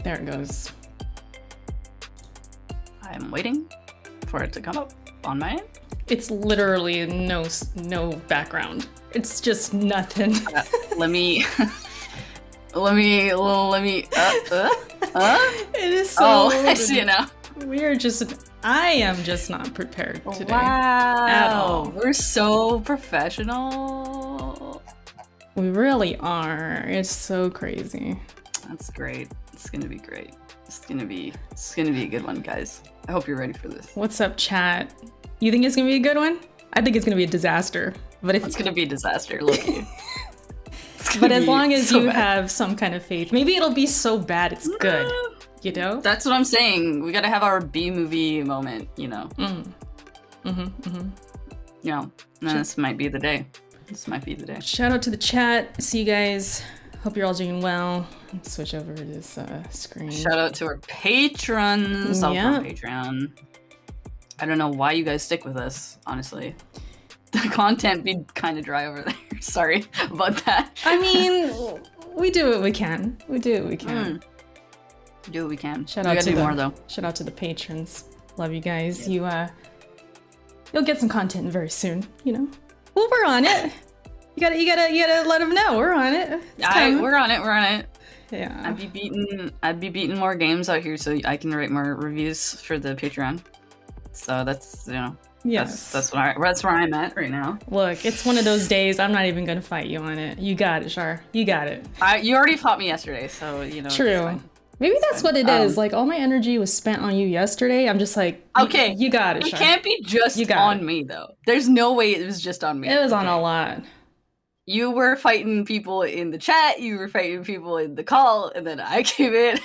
There it goes. I'm waiting for it to come up on my end. It's literally no background. It's just nothing. Let me. It is so. Oh, I see it now. I am just not prepared today. Wow. At all. We're so professional. We really are. It's so crazy. That's great. It's gonna be great. It's gonna be a good one, guys. I hope you're ready for this. What's up, chat? You think it's gonna be a good one? I think it's gonna be a disaster. But It's gonna be a disaster. Look at you. But as long as you have some kind of faith, maybe it'll be so bad it's good. You know? That's what I'm saying. We gotta have our B-movie moment, you know. You know, this might be the day. This might be the day. Shout out to the chat. See you guys. Hope you're all doing well. Let's switch over to this screen. Shout out to our patrons. Also on Patreon. I don't know why you guys stick with us, honestly. The content be kind of dry over there. Sorry about that. I mean, we do what we can. Do what we can. Shout out to more though. Shout out to the patrons. Love you guys. Yeah. You'll get some content very soon. You know. Well, we're on it. You gotta let them know we're on it. We're on it. Yeah. I'd be beating more games out here so I can write more reviews for the Patreon. So that's Yes. That's where I'm at right now. Look, it's one of those days. I'm not even gonna fight you on it. You got it, Shar. You got it. You already fought me yesterday, so you know. True. Maybe that's what it is. Like all my energy was spent on you yesterday. I'm just like, okay, you got it. It Shar. can't be just on me though. There's no way it was just on me. It was on a lot. You were fighting people in the chat. You were fighting people in the call, and then I came in.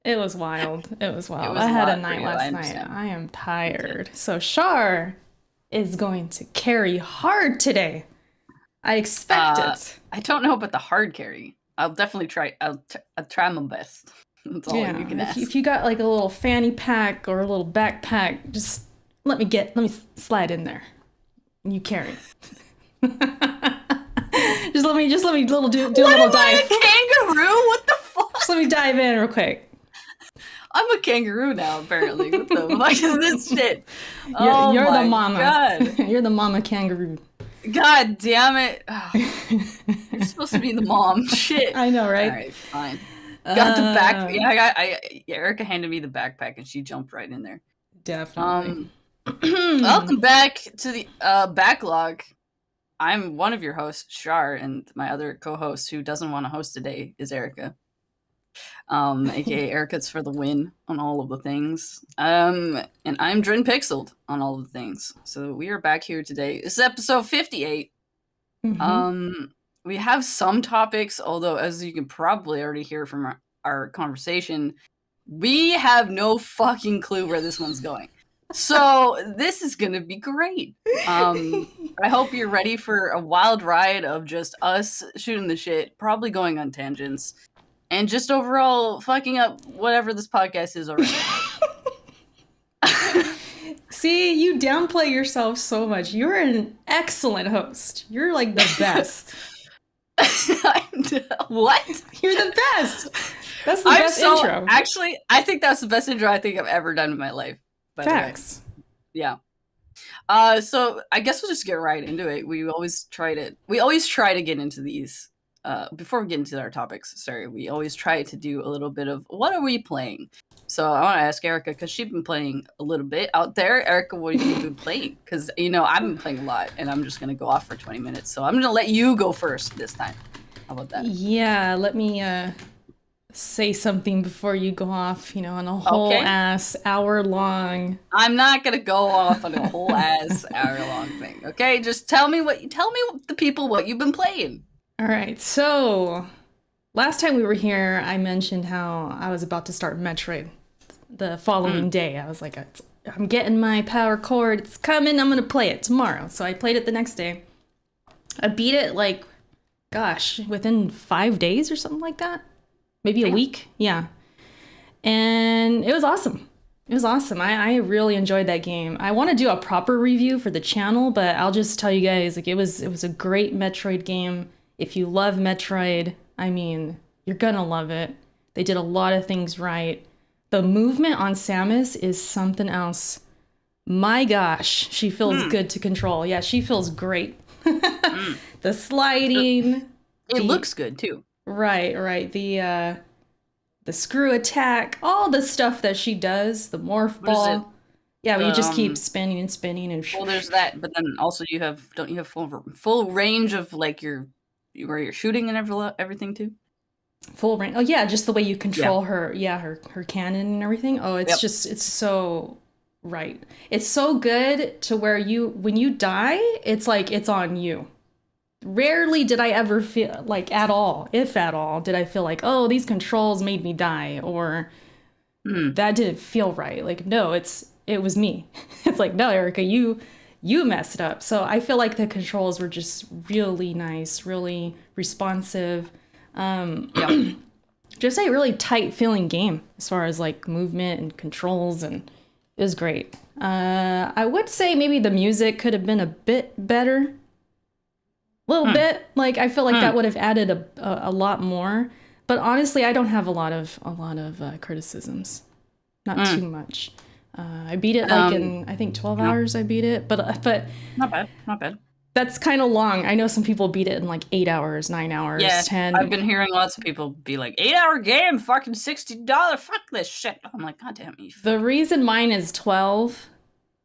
It was wild. I had a night last night. I am tired. So Shar is going to carry hard today. I expect it. I don't know about the hard carry. I'll definitely try. I'll try my best. That's all you can ask. If you got like a little fanny pack or a little backpack, just let me slide in there. You carry. just let me do a little dive. A kangaroo? What the fuck? Just let me dive in real quick. I'm a kangaroo now, apparently. What the fuck is this shit? You're the mama. God. You're the mama kangaroo. God damn it. Oh, you're supposed to be the mom. Shit. I know, right? All right, fine. Got the back. Yeah, Erica handed me the backpack and she jumped right in there. Definitely. Welcome back to the Backlog. I'm one of your hosts, Shar, and my other co-host who doesn't want to host today is Erica. AKA Erica's for the win on all of the things. And I'm Drin Pixeled on all of the things. So we are back here today. This is episode 58. We have some topics, although as you can probably already hear from our conversation, we have no fucking clue where this one's going. So this is gonna be great. I hope you're ready for a wild ride of just us shooting the shit, probably going on tangents, and just overall fucking up whatever this podcast is already. See, you downplay yourself so much. You're an excellent host. You're like the best. What? You're the best. That's the best intro. Actually, I think that's the best intro I think I've ever done in my life. Facts. Yeah. So I guess we'll just get right into it. We always try to get into these. Before we get into our topics, we always try to do a little bit of what are we playing. So I want to ask Erica because she's been playing a little bit out there. Erica, what have you been playing? Because I've been playing a lot, and I'm just gonna go off for 20 minutes. So I'm gonna let you go first this time. How about that? Yeah, let me say something before you go off. On a whole ass hour long. I'm not gonna go off on a whole ass hour long thing. Okay, just tell me the people what you've been playing. All right, so last time we were here, I mentioned how I was about to start Metroid the following day. I was like, I'm getting my power cord. It's coming. I'm going to play it tomorrow. So I played it the next day. I beat it within 5 days or something like that. Maybe a week. Yeah. And it was awesome. I really enjoyed that game. I want to do a proper review for the channel, but I'll just tell you guys, it was a great Metroid game. If you love Metroid, you're gonna love it. They did a lot of things right. The movement on Samus is something else. My gosh, she feels good to control. Yeah, she feels great. The sliding. It looks good too. Right. The screw attack, all the stuff that she does, the morph ball. Yeah, you just keep spinning and spinning and. Well, there's that, but then also don't you have full range of like where you're shooting and everything too? Full range. Oh yeah, just the way you control her. Yeah, her cannon and everything. Oh, it's it's so right. It's so good to where when you die, it's like it's on you. Rarely did I ever feel like at all, if at all, did I feel like, oh, these controls made me die or that didn't feel right. Like, no, it was me. It's like, no, Erica, you messed up. So I feel like the controls were just really nice, really responsive. Just a really tight feeling game as far as like movement and controls, and it was great. I would say maybe the music could have been a bit better. Little bit, like I feel like that would have added a lot more, but honestly I don't have a lot of criticisms, not too much. I beat it like in I think 12 hours I beat it, but not bad. That's kind of long. I know some people beat it in like 8 hours, 9 hours, 10. I've been hearing lots of people be like, 8-hour game, fucking $60, fuck this shit. I'm like, god damn it. The reason mine is 12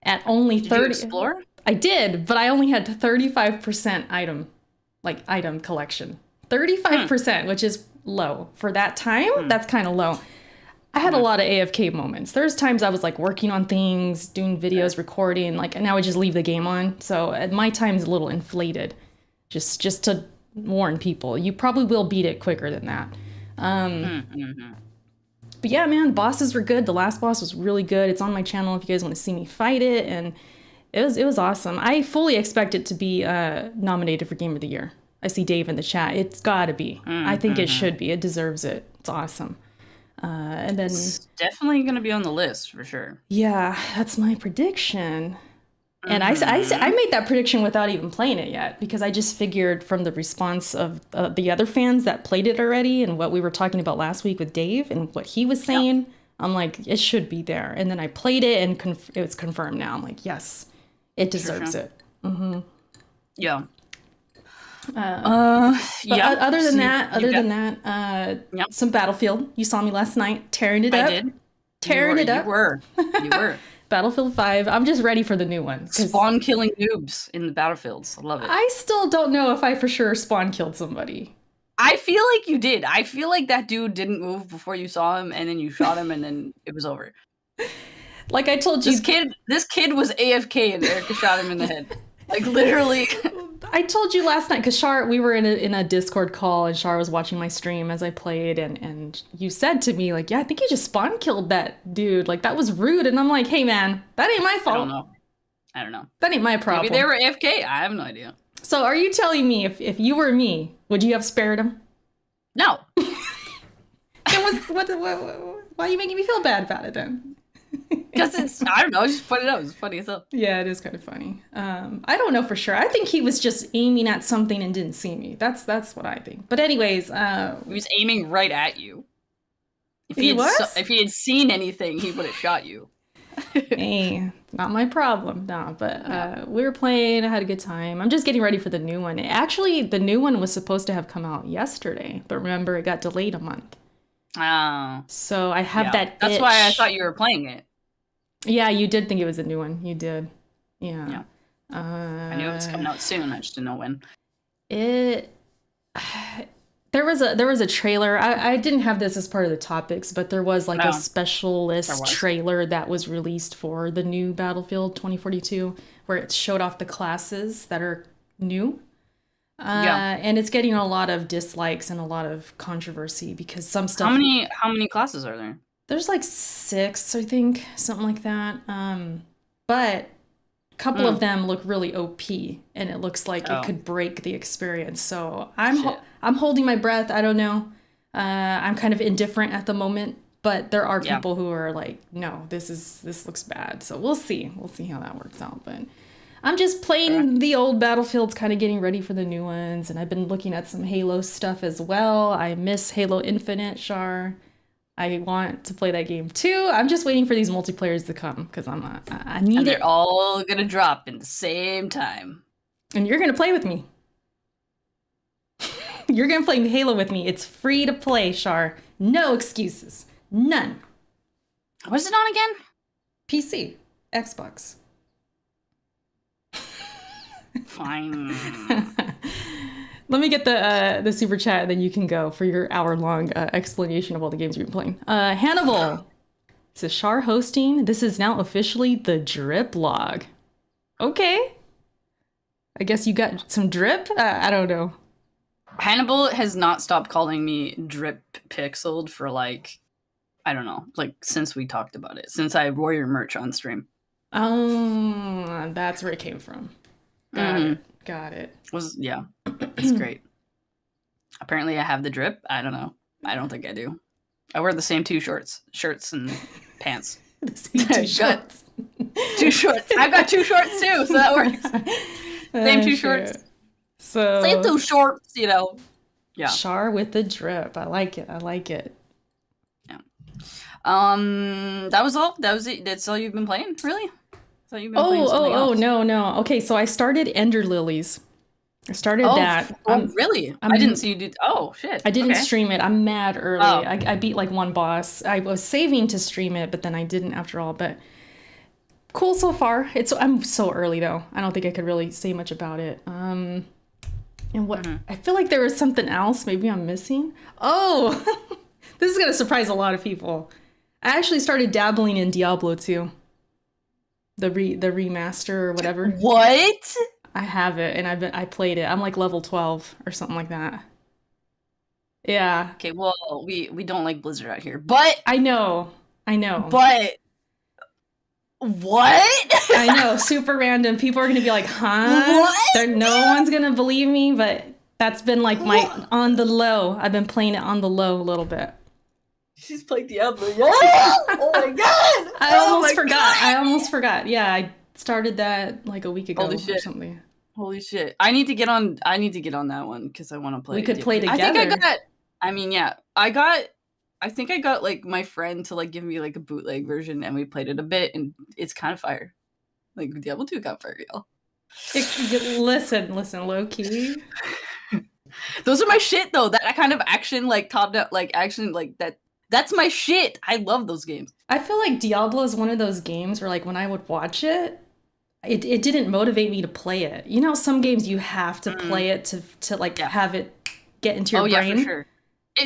at only 30. Did you explore? I did, but I only had 35% item collection. 35%, which is low. For that time, that's kind of low. I had a lot of AFK moments. There's times I was like working on things, doing videos, recording, like, and I would just leave the game on. So my time's a little inflated, just to warn people. You probably will beat it quicker than that. But yeah, man, the bosses were good. The last boss was really good. It's on my channel if you guys want to see me fight it, and it was awesome. I fully expect it to be nominated for Game of the Year. I see Dave in the chat. It's gotta be. I think it should be. It deserves it. It's awesome. And then it's definitely going to be on the list for sure. Yeah, that's my prediction. And I made that prediction without even playing it yet, because I just figured from the response of the other fans that played it already and what we were talking about last week with Dave and what he was saying, I'm like, it should be there. And then I played it and it was confirmed now. I'm like, yes, it deserves it. Yeah. Other than that, some Battlefield. You saw me last night tearing it up. I did. Tearing it up. You were. Battlefield 5. I'm just ready for the new one. Spawn killing noobs in the battlefields. I love it. I still don't know if I for sure spawn killed somebody. I feel like you did. I feel like that dude didn't move before you saw him, and then you shot him, and then it was over. Like I told you, this kid was AFK, and Erica shot him in the head. Like literally. I told you last night, because we were in a Discord call, and Char was watching my stream as I played, and you said to me, like, yeah, I think you just spawn killed that dude. Like, that was rude. And I'm like, hey, man, that ain't my fault. I don't know. That ain't my problem. Maybe they were AFK. I have no idea. So are you telling me if you were me, would you have spared him? No. Why are you making me feel bad about it then? Because I don't know, just put it up. It's funny as hell. Yeah, it is kind of funny. I don't know for sure. I think he was just aiming at something and didn't see me. That's what I think. But anyways, he was aiming right at you. If he had seen anything, he would have shot you. Hey, not my problem. No, but we were playing. I had a good time. I'm just getting ready for the new one. Actually, the new one was supposed to have come out yesterday, but remember, it got delayed a month. Oh. So I have that. That's why I thought you were playing it. Yeah, you did think it was a new one. You did. Yeah. I knew it was coming out soon. I just didn't know when. There was a trailer. I didn't have this as part of the topics, but there was like a specialist trailer that was released for the new Battlefield 2042, where it showed off the classes that are new. And it's getting a lot of dislikes and a lot of controversy because some stuff. How many classes are there? There's like 6, I think, something like that. But a couple of them look really OP, and it looks like it could break the experience. So I'm holding my breath. I don't know. I'm kind of indifferent at the moment, but there are people who are like, no, this looks bad. So we'll see. We'll see how that works out. But I'm just playing the old Battlefields, kind of getting ready for the new ones. And I've been looking at some Halo stuff as well. I miss Halo Infinite, Char. I want to play that game too. I'm just waiting for these multiplayers to come because I need And it. they're all gonna drop in the same time. And you're gonna play with me. You're gonna play Halo with me. It's free to play, Char. No excuses. None. What is it on again? PC, Xbox. Fine. Let me get the super chat, and then you can go for your hour-long explanation of all the games you've been playing. Hannibal says, Char hosting. This is now officially the drip log. Okay. I guess you got some drip? I don't know. Hannibal has not stopped calling me drip pixeled for like, I don't know, like since we talked about it, since I wore your merch on stream. Oh, that's where it came from. Got it. Yeah, it's great. Apparently I have the drip. I don't know. I don't think I do. I wear the same two shirts and pants. The same two shorts. Two shorts. I've got two shorts too, so that works. Same two shorts. So same two shorts, you know. Yeah. Char with the drip. I like it. Yeah. That was all. That was it. That's all you've been playing, really? Thought you've been playing something else. No. Okay, so I started Ender Lilies. I started that. Really? I didn't see you do. Oh shit! I didn't stream it. I'm mad early. Oh. I beat like one boss. I was saving to stream it, but then I didn't after all. But cool so far. I'm so early though. I don't think I could really say much about it. And what I feel like there was something else. Maybe I'm missing. Oh, this is gonna surprise a lot of people. I actually started dabbling in Diablo 2. The remaster or whatever. What? I have it, and I played it. I'm like level 12 or something like that. Yeah. Okay, well, we don't like Blizzard out here, but I know. But what? I know, super random. People are gonna be like, huh? What? No one's gonna believe me, but that's been like my on the low. I've been playing it on the low a little bit. She's playing Diablo. Oh my god! I almost forgot. Yeah, I started that like a week ago or something. Holy shit! I need to get on that one because I want to play. We could play together. I think I got. I mean, yeah, I think I got like my friend to like give me like a bootleg version, and we played it a bit, and it's kind of fire. Like Diablo 2 got fire, y'all. Listen, low key. Those are my shit though. That kind of action, like top down, like action, like that. That's my shit. I love those games. I feel like Diablo is one of those games where like when I would watch it, it didn't motivate me to play it. You know, some games you have to play it to like have it get into your brain. Yeah, for sure.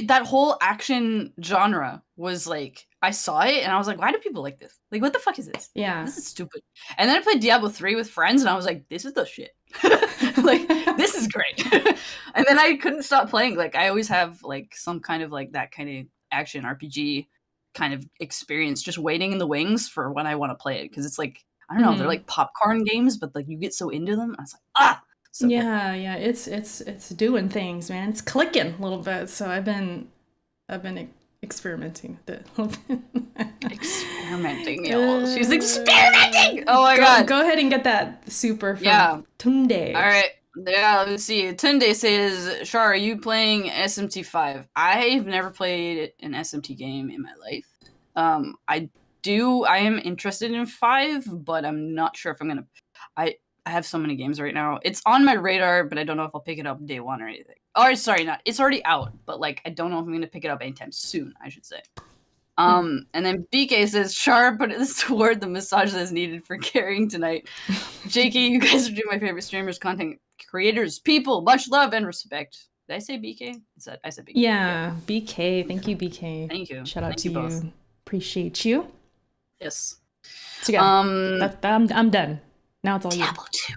That whole action genre was like, I saw it and I was like, why do people like this? Like, what the fuck is this? Yeah. This is stupid. And then I played Diablo 3 with friends and I was like, this is the shit. Like, this is great. And then I couldn't stop playing. Like, I always have like some kind of like that kind of action RPG kind of experience just waiting in the wings for when I want to play it. Because it's like, I don't know, they're like popcorn games, but like you get so into them. I was like, so yeah, it's doing things, man. It's clicking a little bit. So I've been experimenting with it. Experimenting, y'all. She's experimenting. Oh my god. Go ahead and get that super from Tunde. All right. Yeah, let's see. Tunde says, Char, are you playing SMT5? I've never played an SMT game in my life. I am interested in 5, but I'm not sure if I'm gonna. I have so many games right now. It's on my radar, but I don't know if I'll pick it up day one or anything. Or sorry, not. It's already out, but like I don't know if I'm gonna pick it up anytime soon. I should say. And then BK says, Char, put this toward the massage that's needed for carrying tonight. JK, you guys are doing my favorite streamers, content creators, people. Much love and respect. Did I say BK? I said BK. Yeah, BK. Thank you, BK. Thank you. Shout out to you. Both. Appreciate you. Yes. So yeah, I'm done. Now it's all you. Diablo 2.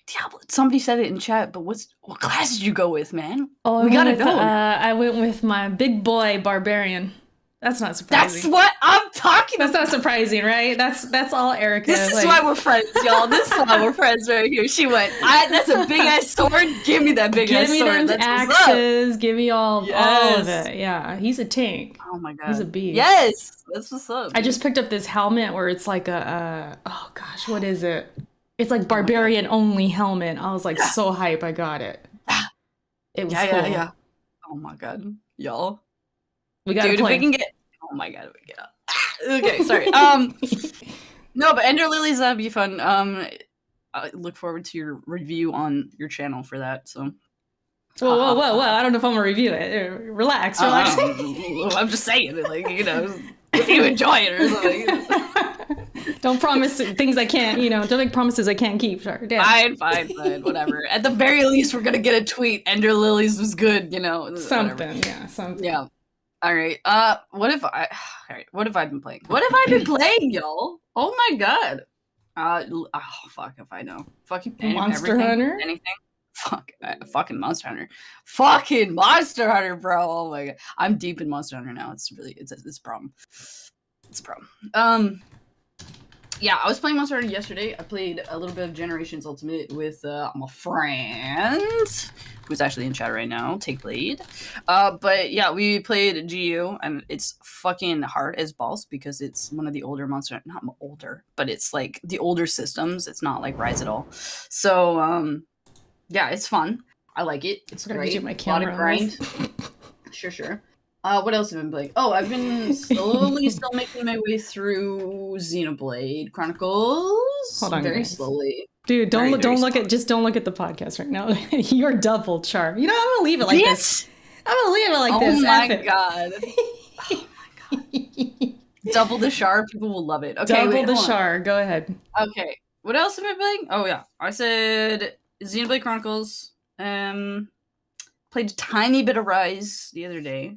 Diablo. Somebody said it in chat, but what class did you go with, man? Oh, we gotta know. I went with my big boy barbarian. That's not surprising. That's what I'm talking about. That's not surprising, right? That's all Erica. This is why we're friends, y'all. This is why we're friends right here. She went, that's a big ass sword. Give me that big ass sword. Give me them axes. Give me all of it. Yeah, he's a tank. Oh my god. He's a beast. Yes. That's what's up. I just picked up this helmet where it's like oh gosh, what is it? It's like barbarian only helmet. I was like so hype. I got it. It was cool. Yeah. Oh my god, y'all. We gotta play. If we can get. Oh my god. Okay, sorry. No, but Ender Lilies, that'd be fun. I look forward to your review on your channel for that. So. Whoa! I don't know if I'm gonna review it. Relax. I'm just saying it, like, you know, if you enjoy it or something. Don't promise things I can't, don't make promises I can't keep. Sorry. Fine, whatever. At the very least, we're gonna get a tweet. Ender Lilies was good, Something, whatever. yeah, something. Yeah. All right. What have I been playing? What have I been playing, y'all? Oh my god. Fuck if I know. Fucking Monster Hunter? Anything? Fucking Monster Hunter. Fucking Monster Hunter, bro. Oh my god. I'm deep in Monster Hunter now. It's a problem. It's a problem. Yeah, I was playing Monster Hunter yesterday. I played a little bit of Generations Ultimate with my friend, who's actually in chat right now, Take Lead. But yeah, we played GOW, and it's fucking hard as balls because it's one of the older not older, but it's like the older systems. It's not like Rise at all. So, yeah, it's fun. I like it. It's great. My camera. A lot of grind. Sure. What else have I been playing? Oh, I've been slowly still making my way through Xenoblade Chronicles. Hold on, very guys. slowly. Dude, don't look at the podcast right now. You're double charm. I'm gonna leave it like this. I'm gonna leave it like this. Oh my god. Oh my god. Double the char, people will love it. Okay, double the char. Go ahead. Okay. What else have I been playing? Oh yeah, I said Xenoblade Chronicles. Played a tiny bit of Rise the other day.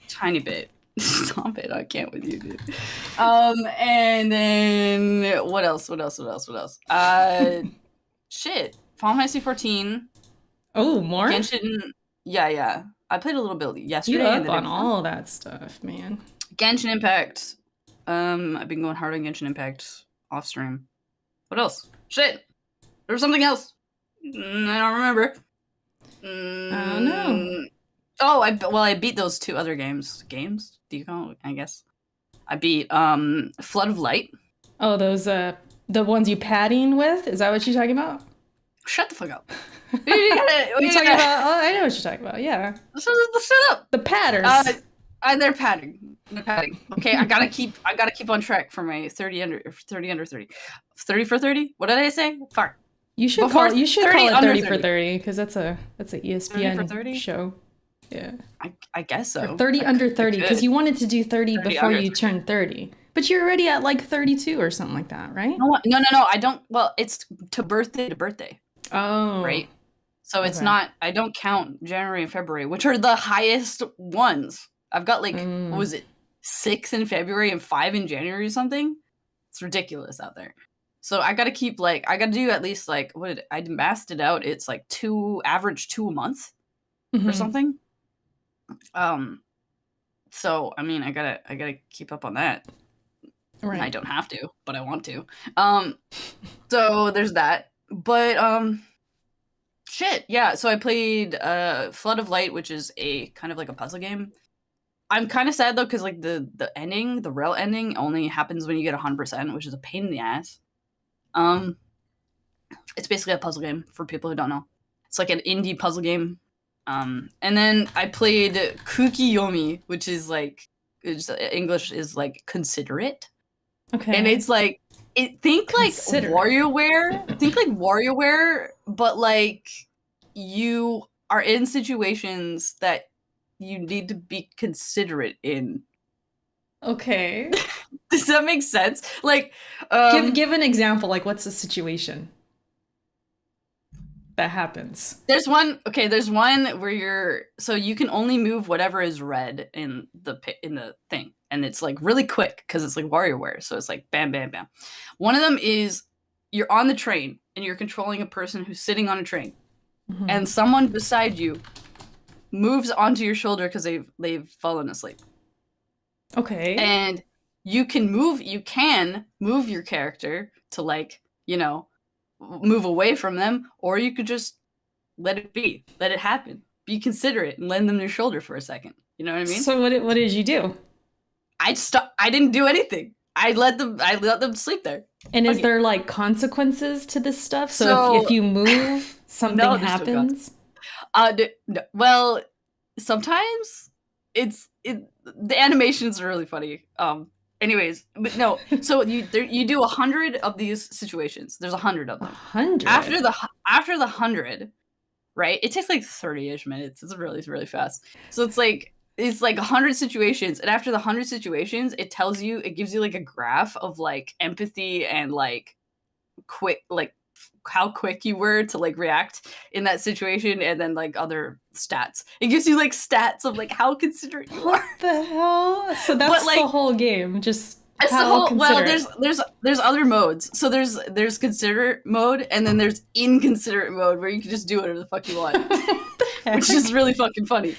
Tiny bit. Stop it. I can't with you, dude. And then what else? Shit. Final Fantasy 14. Oh, more? Genshin. Yeah. I played a little bit yesterday. You up on all that stuff, man. Genshin Impact. I've been going hard on Genshin Impact off stream. What else? Shit. There was something else. I don't remember. I don't know. Oh, I beat those two other games. Games? Do you call it? I guess. I beat Flood of Light. Oh, those the ones you padding with? Is that what you're talking about? Shut the fuck up. You're talking about. Oh, I know what you're talking about. Yeah. Shut up. The padders. They're padding. Okay, I gotta keep on track for my 30 under 30. 30 for 30? What did I say? Fuck. You should call it 30 for 30 because that's an ESPN show. Yeah. I guess so. Or 30 under 30 because you wanted to do 30 before you turned 30. But you're already at like 32 or something like that, right? No, I don't. Well, it's to birthday. Oh. Right. So it's not, I don't count January and February, which are the highest ones. I've got like, what was it? 6 in February and 5 in January or something? It's ridiculous out there. So I gotta keep I gotta do at least I masked it out. It's like average 2 a month or something. So I mean, I gotta keep up on that. Right. I don't have to, but I want to. So there's that. But shit, yeah. So I played Flood of Light, which is a kind of like a puzzle game. I'm kind of sad though, because like the ending, the real ending, only happens when you get 100%, which is a pain in the ass. It's basically a puzzle game for people who don't know. It's like an indie puzzle game. And then I played Kukiyomi, which is English is like considerate. Okay. And it's like WarioWare. Think like WarioWare, but like you are in situations that you need to be considerate in. Okay. Does that make sense? Like, give an example. Like, what's the situation that happens? There's one where you can only move whatever is red in the thing, and it's like really quick because it's like WarioWare, so it's like bam, bam, bam. One of them is you're on the train and you're controlling a person who's sitting on a train, and someone beside you moves onto your shoulder because they've fallen asleep. Okay. And you can move your character to move away from them, or you could just let it happen. Be considerate and lend them your shoulder for a second. You know what I mean? So what did you do? I didn't do anything. I let them sleep there. And is there like consequences to this stuff? So if you move, something happens? No. Well, sometimes the animations are really funny. Anyways, but no. So you do 100 of these situations. There's 100 of them. 100. After the 100, right? It takes like 30-ish minutes. It's really really fast. So it's like 100 situations, and after the 100 situations, it gives you like a graph of like empathy and like quick, like how quick you were to like react in that situation, and then like other stats. It gives you like stats of like how considerate you What are. the hell? So that's But, like, the whole game. Just it's the how whole. Well, considerate. there's other modes. So there's considerate mode, and then there's inconsiderate mode where you can just do whatever the fuck you want, which is really fucking funny.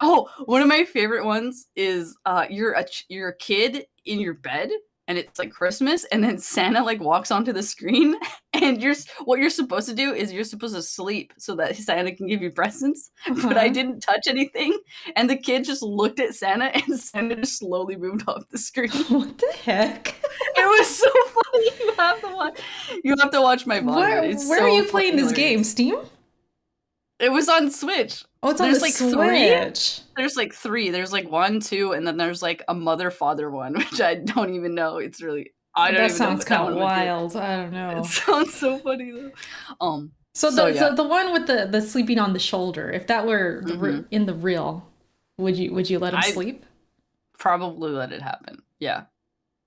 Oh, one of my favorite ones is you're a kid in your bed, and it's like Christmas, and then Santa like walks onto the screen, and what you're supposed to do is you're supposed to sleep so that Santa can give you presents. But I didn't touch anything, and the kid just looked at Santa, and Santa just slowly moved off the screen. What the heck? It was so funny. You have to watch my vlog. Where are you playing this game? Steam? It was on Switch. Oh, it's on the like Switch. 3. There's like 3. There's like 1, 2, and then there's like a mother-father one, which I don't even know. It's really that sounds kind of wild. I don't know. It sounds so funny though. So the one with the sleeping on the shoulder, if that were in the real, would you let him sleep? Probably let it happen. Yeah.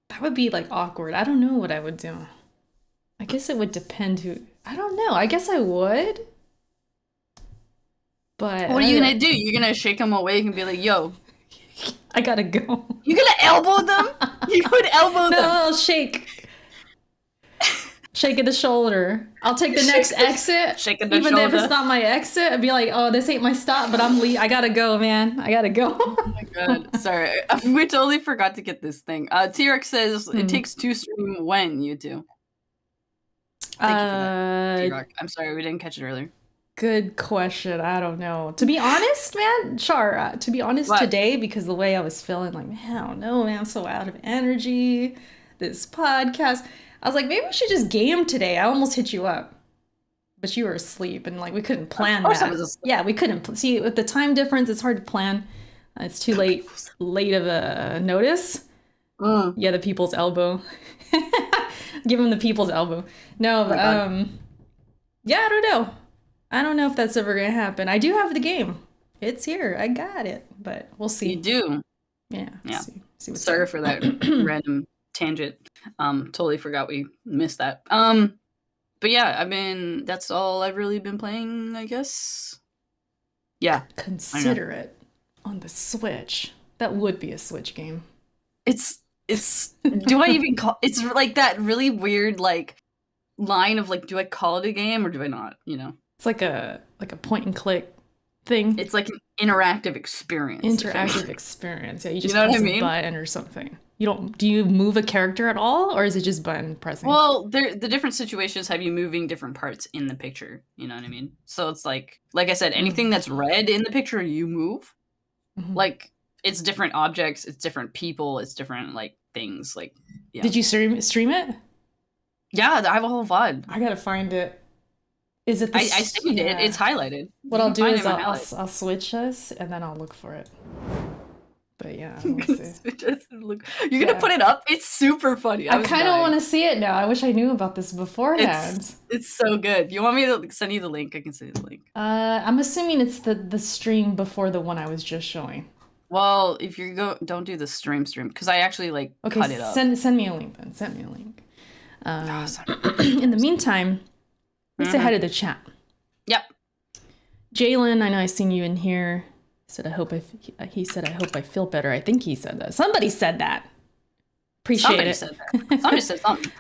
That would be like awkward. I don't know what I would do. I guess it would depend who. I don't know. I guess I would. But what are you gonna do? You're gonna shake him awake and be like, "Yo, I gotta go." You gonna elbow them? You would elbow them. No, I'll shake. Shaking the shoulder. I'll take the next exit. Shaking the Even shoulder. if it's not my exit, I'd be like, "Oh, this ain't my stop, but I gotta go, man. I gotta go." Oh my god, sorry, we totally forgot to get this thing. T-Rex says it takes 2 stream when you do. Thank you for that, T-Rock. I'm sorry we didn't catch it earlier. Good question. I don't know. To be honest, man, to be honest, today, because the way I was feeling, like, man, I don't know, man, I'm so out of energy. This podcast, I was like, maybe we should just game today. I almost hit you up, but you were asleep, and like we couldn't plan that. Yeah, we couldn't see with the time difference. It's hard to plan. It's too late of a notice. Yeah, the people's elbow. Give him the people's elbow. No, but yeah, I don't know. I don't know if that's ever gonna happen. I do have the game. It's here. I got it. But we'll see. You do. Yeah. Yeah. See what's Sorry up. for that random tangent. Totally forgot we missed that. But yeah, that's all I've really been playing, I guess. Yeah. Consider it on the Switch. That would be a Switch game. It's do I even call it's like that really weird like line of like, do I call it a game or do I not, you know? It's like a point and click thing. It's like an interactive experience. Experience. Yeah, you just know press what I mean? a button or something. Do you move a character at all, or is it just button pressing? Well, the different situations have you moving different parts in the picture. You know what I mean? So it's like I said, anything that's red in the picture, you move. Mm-hmm. Like it's different objects, it's different people, it's different like things. Like, yeah. Did you stream it? Yeah, I have a whole VOD. I gotta find it. Is it? I saved it. It's highlighted. What I'll do is I'll switch us and then I'll look for it. But yeah, we'll see. You're gonna put it up? It's super funny. I kind of want to see it now. I wish I knew about this beforehand. It's so good. You want me to send you the link? I can send you the link. I'm assuming it's the stream before the one I was just showing. Well, if you don't do the stream because I actually cut it up. Send me a link then. Send me a link. In the meantime, let's say hi to the chat. Yep. Jalen, I know I've seen you in here. He said, I hope I feel better. I think he said that. Somebody said that. Appreciate it. Somebody said something.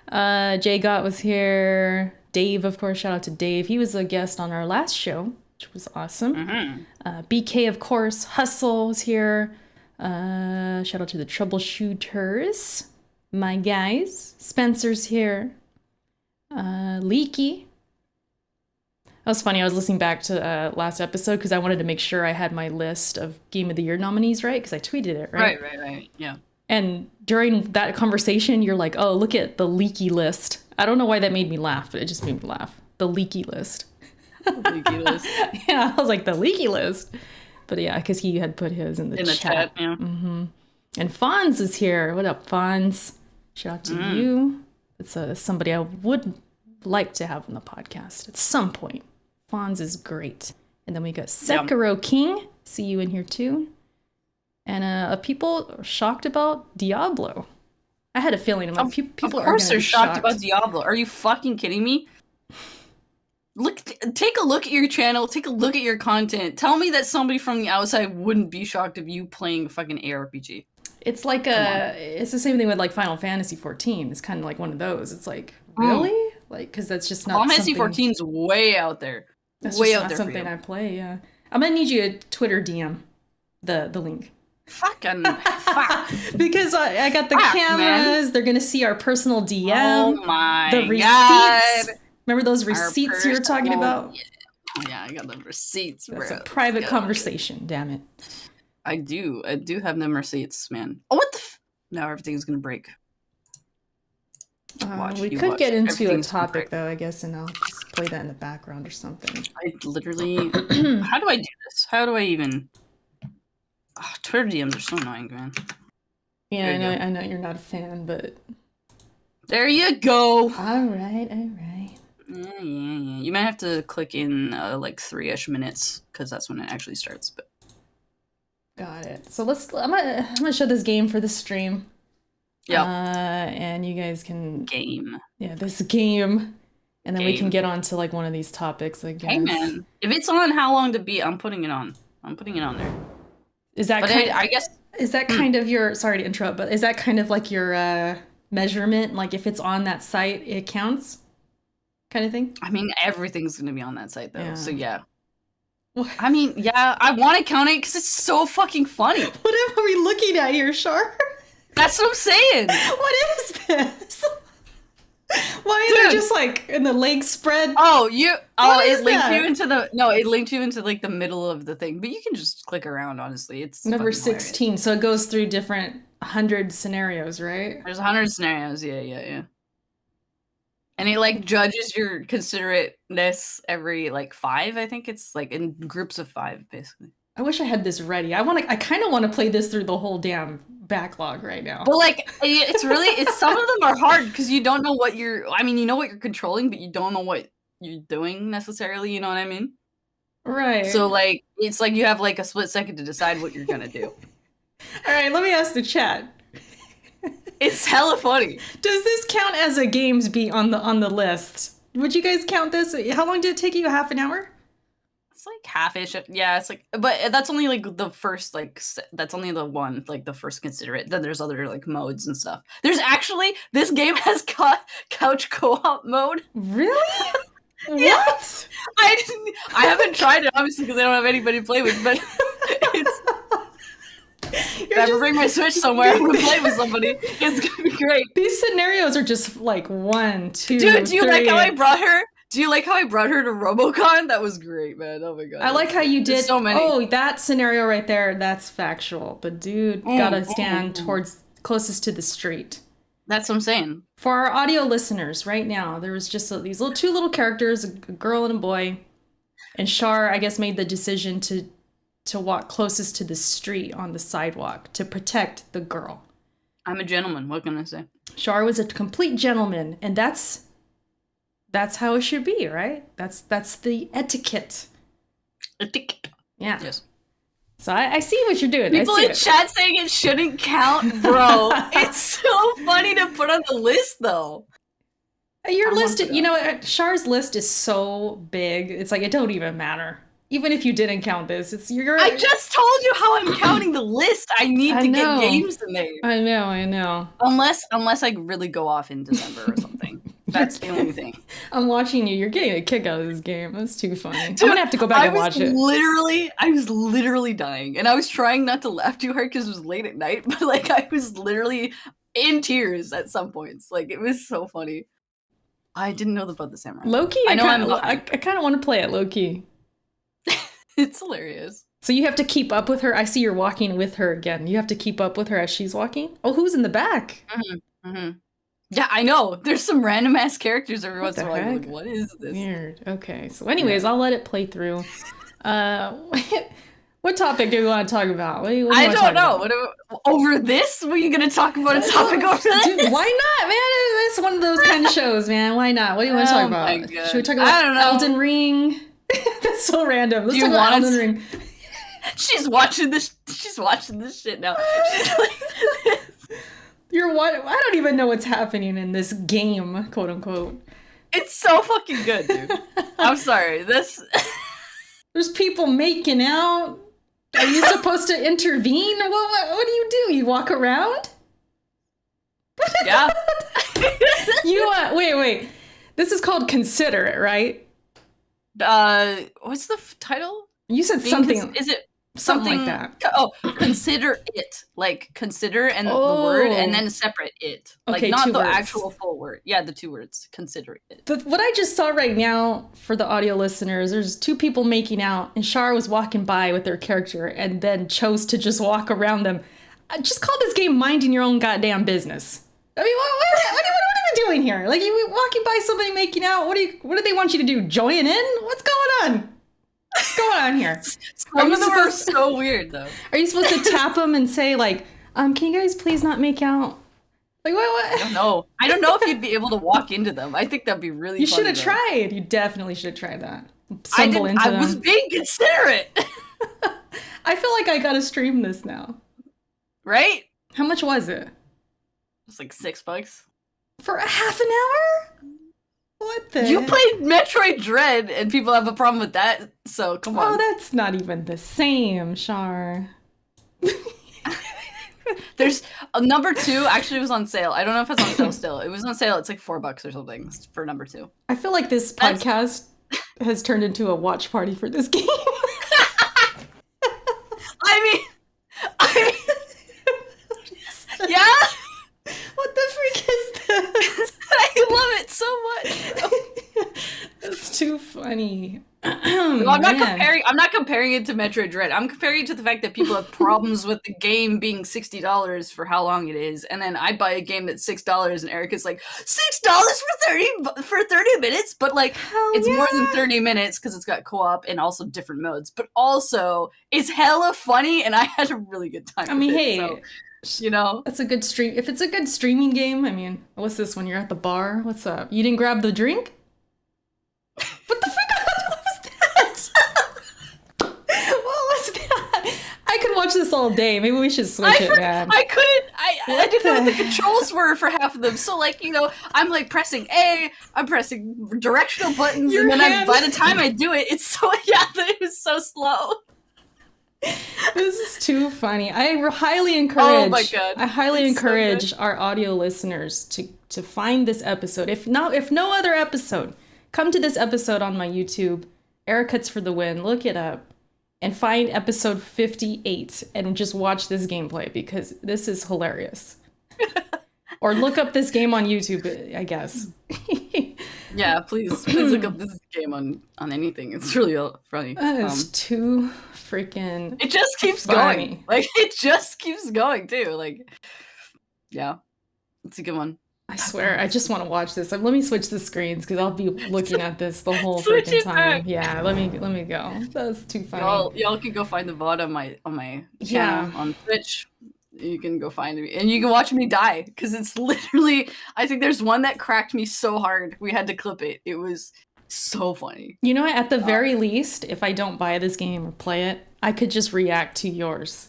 Jay Gott was here. Dave, of course, shout out to Dave. He was a guest on our last show, which was awesome. Mm-hmm. BK, of course. Hustle was here. Shout out to the troubleshooters. My guys. Spencer's here. Leaky. That was funny. I was listening back to last episode because I wanted to make sure I had my list of Game of the Year nominees right because I tweeted it, right? Right. Yeah. And during that conversation, you're like, oh, look at the leaky list. I don't know why that made me laugh, but it just made me laugh. The leaky list. The leaky list. Yeah, I was like, the leaky list. But yeah, because he had put his in the chat. Yeah. Mm-hmm. And Fonz is here. What up, Fonz? Shout out to you. It's somebody I would like to have on the podcast at some point. Fonz is great. And then we got Sekiro King. See you in here too. And people are shocked about Diablo. I had a feeling about people of course are they're shocked shocked about Diablo. Are you fucking kidding me? Take a look at your channel. Take a look at your content. Tell me that somebody from the outside wouldn't be shocked of you playing a fucking ARPG. It's like it's the same thing with like Final Fantasy 14. It's kind of like one of those. It's like, really? Like, because that's just not Final Fantasy 14's way out there. That's way just out not there something I play, yeah. I'm gonna need you to Twitter DM the link. Fucking fuck. Because I got the cameras. Man. They're gonna see our personal DM. Oh my the receipts. God. Remember those receipts you were talking about? Yeah, I got the receipts, bro. It's a private conversation, damn it. I do have them receipts, man. Oh, what the now everything's gonna break. We could get into a topic, though, I guess, and I'll just play that in the background or something. I literally... How do I do this? How do I even... Oh, Twitter DMs are so annoying, man. Yeah, I know you're not a fan, but... There you go! Alright. Yeah. You might have to click in, like, 3-ish minutes, because that's when it actually starts, but... Got it. So I'm gonna show this game for the stream. Yeah. And you guys can... this game. And then we can get on to, like, one of these topics, I guess. Hey, man. If it's on How Long to Beat, I'm putting it on. I'm putting it on there. Is that I guess... Is that kind of your... Sorry to interrupt, but is that kind of, like, your measurement? Like, if it's on that site, it counts? Kind of thing? I mean, everything's going to be on that site, though. Yeah. So, yeah. What? I mean, yeah, I want to count it because it's so fucking funny. What are we looking at here, Char? That's what I'm saying. What is this? Why are they just like in the legs spread? Oh, it linked you into like the middle of the thing, but you can just click around. Honestly, it's number 16, hilarious. So it goes through different 100 scenarios, right? There's 100 scenarios. Yeah. And it like judges your considerateness every like 5. I think it's like in groups of 5, basically. I wish I had this ready. I kind of want to play this through the whole damn backlog right now. But like, it's some of them are hard because you don't know what you know what you're controlling, but you don't know what you're doing necessarily. You know what I mean? Right. So like, it's like you have like a split second to decide what you're gonna do. All right, let me ask the chat. It's hella funny. Does this count as a games beat on the list? Would you guys count this? How long did it take you? Half an hour? It's like half-ish. Yeah, it's like, but that's only like the first, like, that's only the one, like the first considerate. Then there's other like modes and stuff. There's actually, this game has couch co-op mode. Really? Yeah. What? I haven't tried it, obviously, because I don't have anybody to play with, but it's... If I ever bring my Switch somewhere, I'm gonna play with somebody. It's gonna be great. These scenarios are just like 1, 2, Dude, do you 3. like how I brought her? Do you like how I brought her to RoboCon? That was great, man. Oh my god. I like how you did. So many. Oh, that scenario right there, that's factual. But dude, gotta stand towards closest to the street. That's what I'm saying. For our audio listeners, right now, there was just these two little characters, a girl and a boy. And Char, I guess, made the decision to walk closest to the street on the sidewalk to protect the girl. I'm a gentleman. What can I say? Char was a complete gentleman, and that's how it should be, right? That's the etiquette. Etiquette. Yeah. Yes. So I see what you're doing. People in chat saying it shouldn't count, bro. It's so funny to put on the list, though. Your list, Char's list is so big. It's like, it don't even matter. Even if you didn't count this, I just told you how I'm counting the list. I need to get games in there. I know. Unless I really go off in December or something. That's the only thing. I'm watching you. You're getting a kick out of this game. That's too funny. Dude, I'm gonna have to go back and watch it. I was literally dying, and I was trying not to laugh too hard because it was late at night. But like, I was literally in tears at some points. Like, it was so funny. I didn't know about the samurai. Low-key, I kind of want to play it low-key. It's hilarious. So you have to keep up with her. I see you're walking with her again. You have to keep up with her as she's walking. Oh, who's in the back? Yeah, I know. There's some random ass characters every once in a while. Like, what is this? Weird. Okay. So anyways, I'll let it play through. What topic do we want to talk about? What do you I want to don't talk know. about? Over this? Were you going to talk about a topic over this? Dude, why not, man? It's one of those kind of shows, man. Why not? What do you want to talk about? God. Should we talk I about don't know. Elden Ring? That's so random. Let's Do talk you about want Elden us- Ring. She's watching this. She's watching this shit now. She's like, You're what? I don't even know what's happening in this game, quote unquote. it's so fucking good, dude. I'm sorry. This. There's people making out. Are you supposed to intervene? What do you do? You walk around? Yeah. You wait. This is called Consider It, right? What's the title? You said something. Is it something like that? Oh, consider it. Like consider and the word, and then separate it. Like Okay, not two the words. actual full word. Yeah, the 2 words. Consider it. What I just saw right now for the audio listeners, there's 2 people making out, and Shar was walking by with their character and then chose to just walk around them. I just call this game minding your own goddamn business. I mean, what are we doing here? Like, you walking by somebody making out, what do they want you to do? Join in? What's going on? What's going on here? Some of them are so weird, though. Are you supposed to tap them and say, like, can you guys please not make out? Like, what? I don't know. I don't know if you'd be able to walk into them. I think that'd be really You funny, should have though. tried. You definitely should have tried that. I Stumble into I them. was being considerate. I feel like I gotta stream this now. Right? How much was it? It's like $6. For a half an hour? What the You heck? played Metroid Dread, and people have a problem with that, so come on. Oh, that's not even the same, Shar. There's number 2 actually was on sale. I don't know if it's on sale still. It was on sale. It's like $4 or something for number 2. I feel like this podcast has turned into a watch party for this game. I mean, yeah. What the freak is this? I love it so much. That's too funny. No, I'm not comparing it to Metroid Dread. I'm comparing it to the fact that people have problems with the game being $60 for how long it is, and then I buy a game that's $6, and Erica's like $6 for 30 minutes, but like it's more than 30 minutes because it's got co-op and also different modes, but also it's hella funny, and I had a really good time. I mean, with hey. it, so, you know, That's a good stream. If it's a good streaming game, I mean, what's this when you're at the bar? What's up? You didn't grab the drink? What the freak? What was that? What was that? I could watch this all day. Maybe we should switch it, man. I couldn't. I didn't know what the the- controls were for half of them. So like, you know, I'm like pressing A, I'm pressing directional buttons, Your and then hand- by the time I do it, it's so it was so slow. This is too funny. I highly encourage. Oh my God. I highly It's so encourage our audio listeners to find this episode. If no other episode, come to this episode on my YouTube. Erica's for the win. Look it up and find episode 58 and just watch this gameplay because this is hilarious. Or look up this game on YouTube, I guess. Yeah, please look up this game on anything. It's really funny. It's too freaking. It just keeps funny. going. Like it just keeps going too. Like, yeah, it's a good one. I swear, I just want to watch this. Let me switch the screens because I'll be looking at this the whole Switch freaking it time. back. Yeah, let me go. That's too funny. Y'all can go find the VOD on my Yeah. channel on Twitch. You can go find me and you can watch me die because it's literally. I think there's one that cracked me so hard we had to clip it. It was so funny. You know, at the very least, if I don't buy this game or play it, I could just react to yours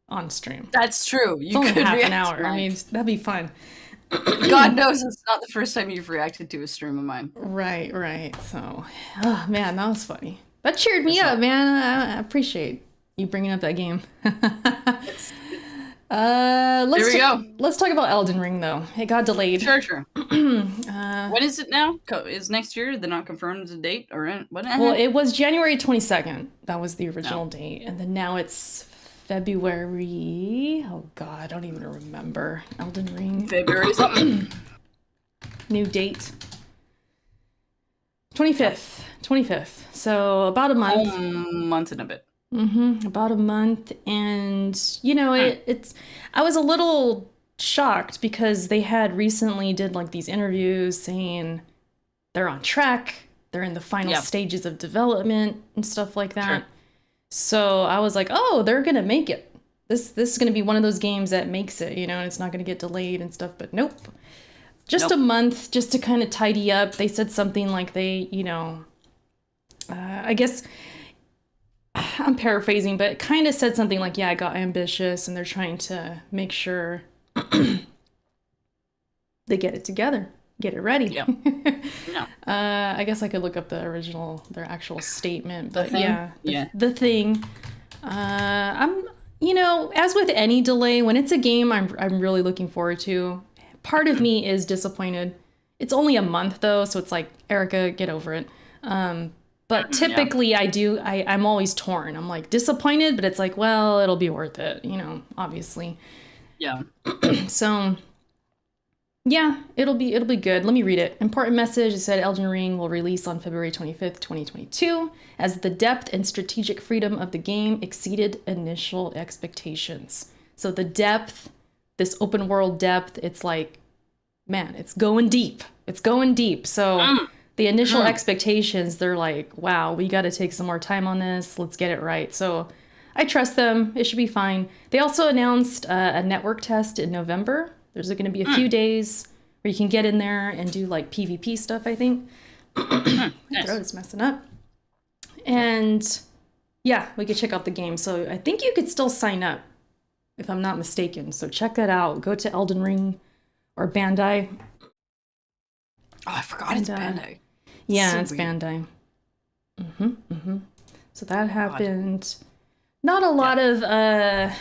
on stream. That's true. It's You only could half react an hour. to I mine. mean, that'd be fun. God knows it's not the first time you've reacted to a stream of mine. Right. So, oh man, that was funny. That cheered me up, man. I appreciate you bringing up that game. Let's talk about Elden Ring though. It got delayed. Sure. When is it now? Is next year? They're not confirmed the date or what? Well, it was January 22nd. That was the original date, and then now it's February. Oh God, I don't even remember. Elden Ring. February something. New date. 25th. So about a month. Month and a bit. About a month, and you know it's. I was a little shocked because they had recently did like these interviews saying they're on track, they're in the final stages of development and stuff like that. Sure. So I was like, oh, they're gonna make it. This is gonna be one of those games that makes it, and it's not gonna get delayed and stuff. But nope, just Nope. a month just to kind of tidy up. They said something like I guess I'm paraphrasing, but it kind of said something like, yeah, I got ambitious, and they're trying to make sure they get it together, get it ready. Yeah. No. I guess I could look up their actual statement, but thing? yeah, Yeah. the thing. I'm, as with any delay, when it's a game I'm really looking forward to, part of me is disappointed. It's only a month though, so it's like, Erica, get over it. But typically I'm always torn. I'm like disappointed, but it's like, well, it'll be worth it, obviously. Yeah. So yeah, it'll be good. Let me read it. Important message. It said Elden Ring will release on February 25th, 2022, as the depth and strategic freedom of the game exceeded initial expectations. So the depth, this open world depth, it's like, man, it's going deep. It's going deep. So the initial expectations, they're like, wow, we got to take some more time on this. Let's get it right. So I trust them. It should be fine. They also announced a network test in November. There's going to be a few days where you can get in there and do like PvP stuff, I think. My throat is messing up. And yeah, we could check out the game. So I think you could still sign up, if I'm not mistaken. So check that out. Go to Elden Ring or Bandai. Oh, I forgot it's Bandai. Yeah, So it's weird. Bandai. So that happened. Not a lot of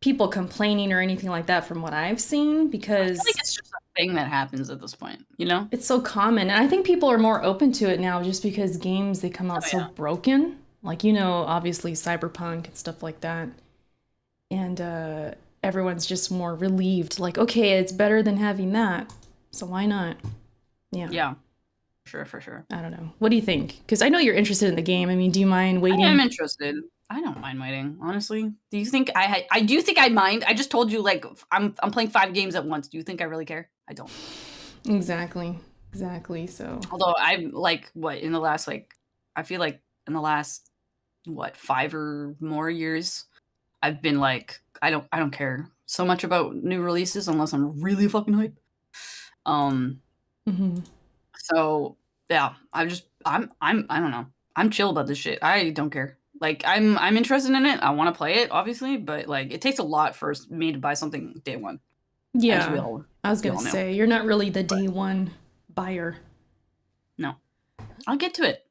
people complaining or anything like that from what I've seen, because I think it's just a thing that happens at this point, it's so common. And I think people are more open to it now just because games, they come out so broken. Like, obviously Cyberpunk and stuff like that. And everyone's just more relieved. Like, okay, it's better than having that. So why not? Yeah. Yeah. For sure. I don't know. What do you think? Because I know you're interested in the game. I mean, do you mind waiting? I am interested. I don't mind waiting, honestly. Do you think I do think I mind? I just told you, like, I'm playing 5 games at once. Do you think I really care? I don't. Exactly. So Although I'm like, what, in the last, like, I feel like in the last, 5 or more years, I've been like, I don't care so much about new releases unless I'm really fucking hype. So yeah, I don't know. I'm chill about this shit. I don't care. Like, I'm interested in it. I want to play it, obviously, but like, it takes a lot for me to buy something day one. Yeah, I was gonna say, you're not really the day one buyer. No, I'll get to it.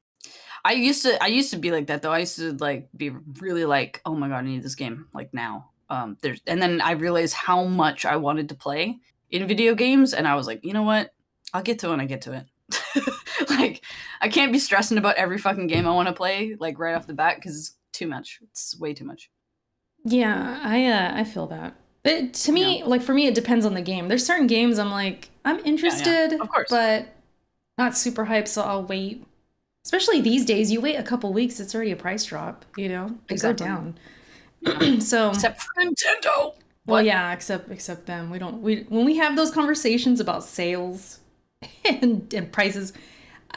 I used to be like that though. I used to like be really like, oh my god, I need this game like now. And then I realized how much I wanted to play in video games, and I was like, you know what? I'll get to it when I get to it. Like, I can't be stressing about every fucking game I want to play like right off the bat, because it's too much. It's way too much. Yeah, I feel that. But to me, like, for me, it depends on the game. There's certain games I'm like, I'm interested, of course, but not super hyped, so I'll wait. Especially these days, you wait a couple weeks, it's already a price drop, They go down. So except for Nintendo. Well, yeah, except them. When we have those conversations about sales and prices,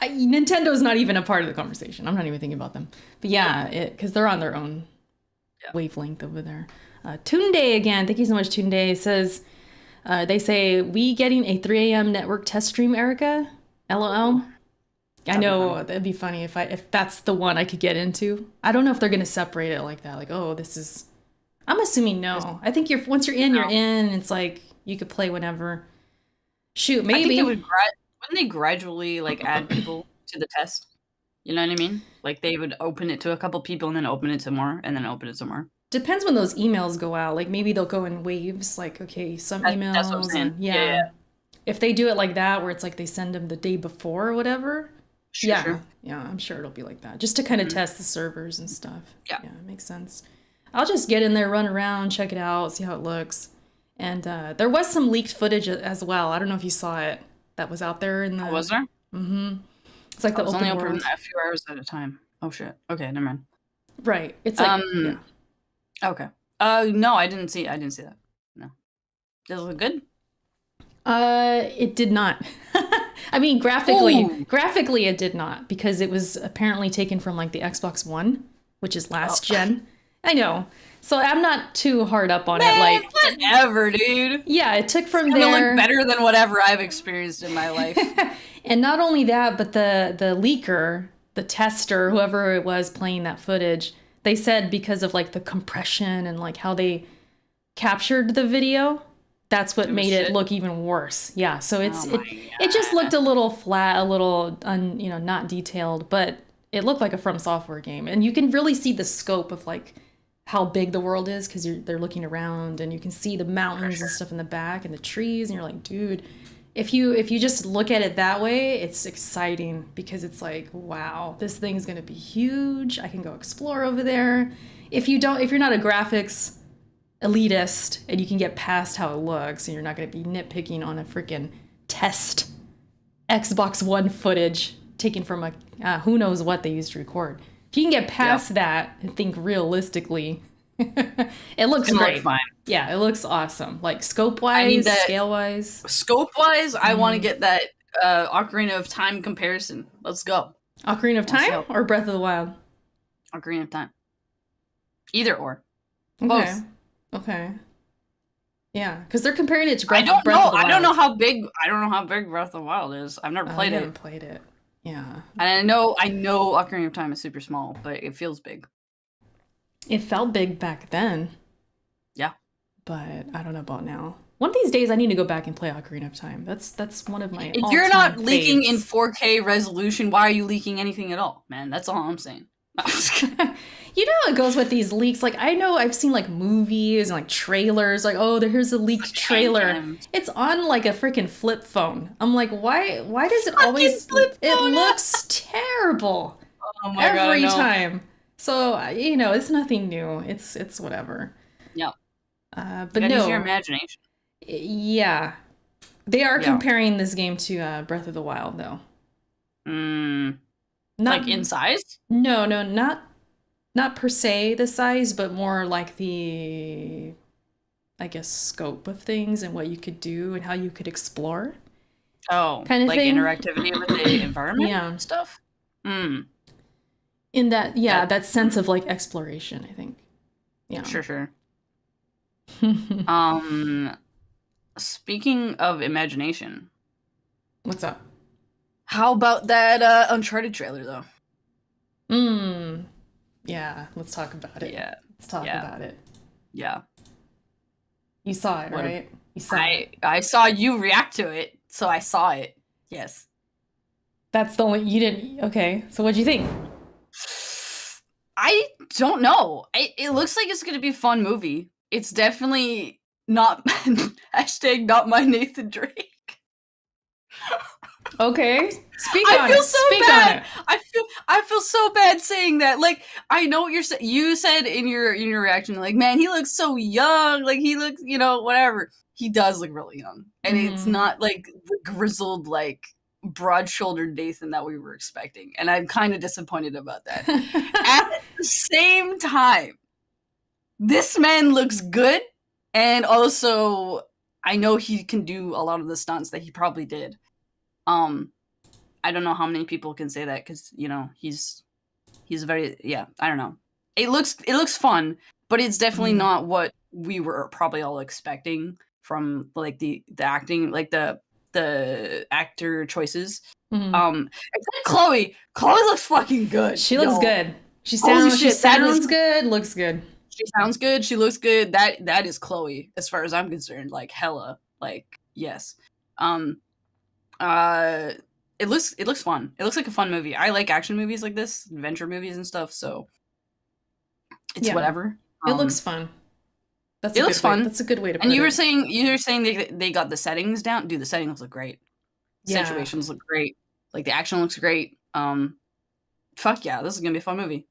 Nintendo's not even a part of the conversation. I'm not even thinking about them. But yeah, because they're on their own wavelength over there. Tunde again, thank you so much, Tunde, says, they say, we getting a 3 a.m. network test stream, Erica? LOL. I know that'd be funny if that's the one I could get into. I don't know if they're gonna separate it like that. Like, oh, this is. I'm assuming no. I think once you're in, you're in. It's like you could play whenever. Shoot, maybe. I think wouldn't they gradually like add people to the test? You know what I mean? Like, they would open it to a couple people and then open it to more and then open it to more. Depends when those emails go out. Like, maybe they'll go in waves. Like, okay, some emails. That's what I'm saying. Yeah. If they do it like that, where it's like they send them the day before or whatever. Sure. Yeah, I'm sure it'll be like that. Just to kind of test the servers and stuff. Yeah, it makes sense. I'll just get in there, run around, check it out, see how it looks. And there was some leaked footage as well. I don't know if you saw it. That was out there in the. Oh, was there? Mm-hmm. It's like the open only world. open a few hours at a time. Oh shit. Okay, never mind. Right. It's like. Yeah. Okay. No, I didn't see that. No. Does it look good? It did not. I mean, graphically it did not, because it was apparently taken from like the Xbox One which is last gen. I know. So I'm not too hard up on it. Man, Like, whatever, dude. yeah, it took from It's gonna there. look better than whatever I've experienced in my life. And not only that, but the leaker, the tester, whoever it was playing that footage, they said because of like the compression and like how they captured the video, that's what made it look even worse. Yeah, so it just looked a little flat, a little not detailed, but it looked like a From Software game, and you can really see the scope of like how big the world is because they're looking around and you can see the mountains and stuff in the back and the trees, and you're like, dude, if you just look at it that way, it's exciting because it's like, wow, this thing's gonna be huge. I can go explore over there. If you're not a graphics elitist and you can get past how it looks and you're not gonna be nitpicking on a freaking test Xbox One footage taken from a who knows what they used to record. If you can get past that and think realistically, it looks great. Look fine. Yeah, it looks awesome. Like scope-wise, scale-wise. Scope-wise, I want to get that Ocarina of Time comparison. Let's go. Ocarina of Time or Breath of the Wild? Ocarina of Time. Either or. Okay. Both. Okay. Yeah, because they're comparing it to Breath of the Wild. I don't know how big Breath of the Wild is. I've never played it. I haven't played it. Yeah. And I know Ocarina of Time is super small, but it feels big. It felt big back then. Yeah. But I don't know about now. One of these days I need to go back and play Ocarina of Time. That's one of my If you're not leaking faves. in 4K resolution, why are you leaking anything at all, man? That's all I'm saying. You know how it goes with these leaks. Like, I know I've seen like movies and like trailers. Like, oh, here's a leaked trailer. It's on like a freaking flip phone. I'm like, why does it always? It looks terrible. Oh my God, every time. So it's nothing new. It's whatever. Yeah. But no. use your imagination. Yeah, they are comparing this game to Breath of the Wild, though. Like in size? No, not per se the size, but more like the, I guess, scope of things and what you could do and how you could explore. Oh, kind of like thing. Interactivity with the environment and stuff? In that sense of like exploration, I think. Yeah. Sure. Speaking of imagination. What's up? How about that Uncharted trailer, though? Yeah, let's talk about it. Yeah. Let's talk about it. Yeah. You saw it, right? You saw it. I saw you react to it, so I saw it. Yes. That's the only... You didn't... Okay, so what'd you think? I don't know. It looks like it's going to be a fun movie. It's definitely not... hashtag not my Nathan Drake. Okay, speak on it. I feel so bad saying that. Like, I know what you said in your reaction. Like, man, he looks so young. Like, he looks, whatever. He does look really young, and it's not like the grizzled, like broad-shouldered Nathan that we were expecting. And I'm kind of disappointed about that. At the same time, this man looks good, and also I know he can do a lot of the stunts that he probably did. I don't know how many people can say that because he's very I don't know. It looks fun, but it's definitely not what we were probably all expecting from like the acting, like the actor choices. Except Chloe looks fucking good. She looks good. She sounds good. Looks good. She sounds good. She looks good. That is Chloe as far as I'm concerned. Like hella. Like yes. It looks fun. It looks like a fun movie. I like action movies like this, adventure movies and stuff, so it's whatever. It looks fun. It looks fun. That's a good way to put it. And you were saying they got the settings down. Dude, the settings look great. Situations look great. Like the action looks great. Fuck yeah, this is gonna be a fun movie.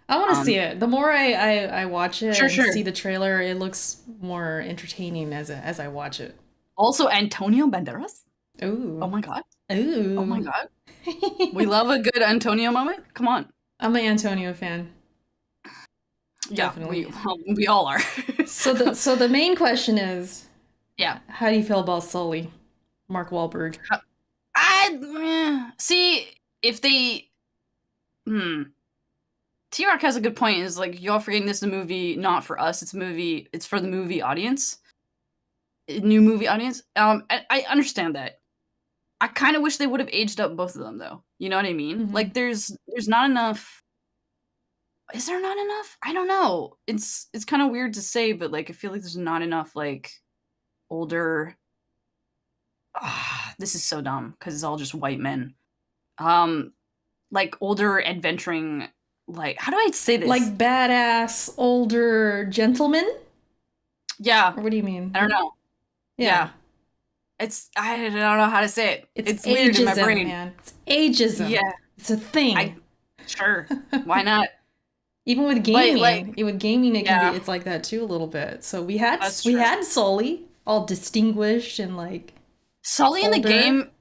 I want to see it. The more I watch it and see the trailer, it looks more entertaining as I watch it. Also, Antonio Banderas. Ooh. Oh my god. Ooh. Oh my god. We love a good Antonio moment. Come on. I'm an Antonio fan. Yeah, definitely. We all are. So the main question is, yeah, how do you feel about Sully, Mark Wahlberg? I see if they, T-Rock has a good point. Is like y'all forgetting this is a movie not for us. It's a movie. It's for the movie audience, new movie audience. I understand that. I kind of wish they would have aged up both of them though. You know what I mean? Mhm. Like there's not enough. Is there not enough? I don't know. It's kind of weird to say, but like I feel like there's not enough like older. This is so dumb because it's all just white men. Like older adventuring. Like how do I say this? Like badass older gentlemen? Yeah. Or what do you mean? I don't know. Yeah. I don't know how to say it. It's ageism, weird in my brain. Man. It's ageism. Yeah. It's a thing. Sure. Why not? Even with gaming, Yeah. it's like that too a little bit. So we had Sully, all distinguished and like Sully in the older. game.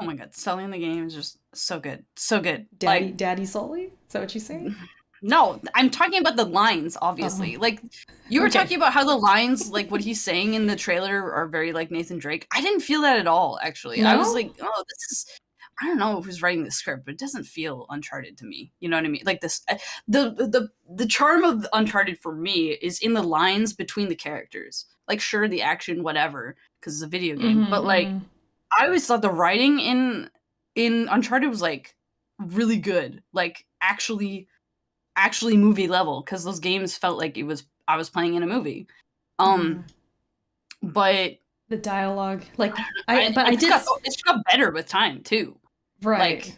Oh my god, Sully in the game is just so good, so good. Daddy Sully? Is that what you say? No, I'm talking about the lines. Obviously, like you were talking about how the lines, like what he's saying in the trailer, are very like Nathan Drake. I didn't feel that at all. Actually, No? I was like, oh, this is. I don't know who's writing the script, but it doesn't feel Uncharted to me. You know what I mean? Like this, the charm of Uncharted for me is in the lines between the characters. Like, sure, the action, whatever, because it's a video game, but like, I always thought the writing in Uncharted was like really good, like actually movie level, because those games felt like I was playing in a movie. But the dialogue, like it's got better with time too. Right,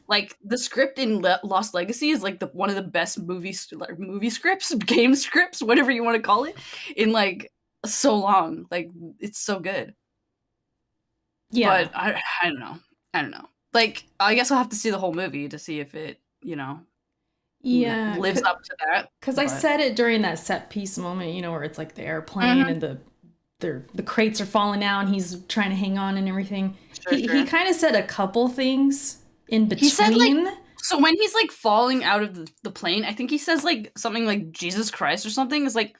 Like the script in Lost Legacy is like one of the best movie scripts, game scripts, whatever you want to call it, in like so long. Like it's so good. Yeah, but I don't know. Like I guess I'll have to see the whole movie to see if it lives up to that. Because I said it during that set piece moment, where it's like the airplane and the crates are falling out and he's trying to hang on and everything. He kind of said a couple things in between. He said like, so when he's like falling out of the plane, I think he says like something like Jesus Christ or something. It's like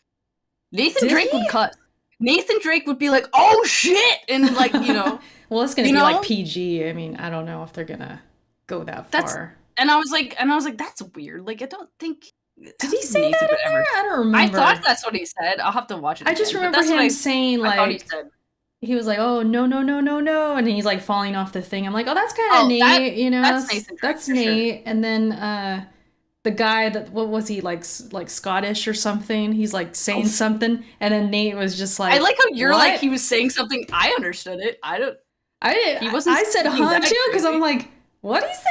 Nathan Drake would cut. Nathan Drake would be like, "Oh shit," and like well, it's gonna be like PG. I mean, I don't know if they're gonna go that far. And I was like, that's weird. Like, I don't think. Did he say that in there? I don't remember. I thought that's what he said. I'll have to watch it again. I just remember him saying like, he was like, "Oh no," and he's like falling off the thing. I'm like, "Oh, that's kind of Nate," That's Nathan Drake, that's Nate. Sure. And then the guy that what was he like Scottish or something? He's like saying something, and then Nate was just like, I like how you're like he was saying something. I understood it. I didn't. He wasn't. I said "huh" too because I'm like, what did he say?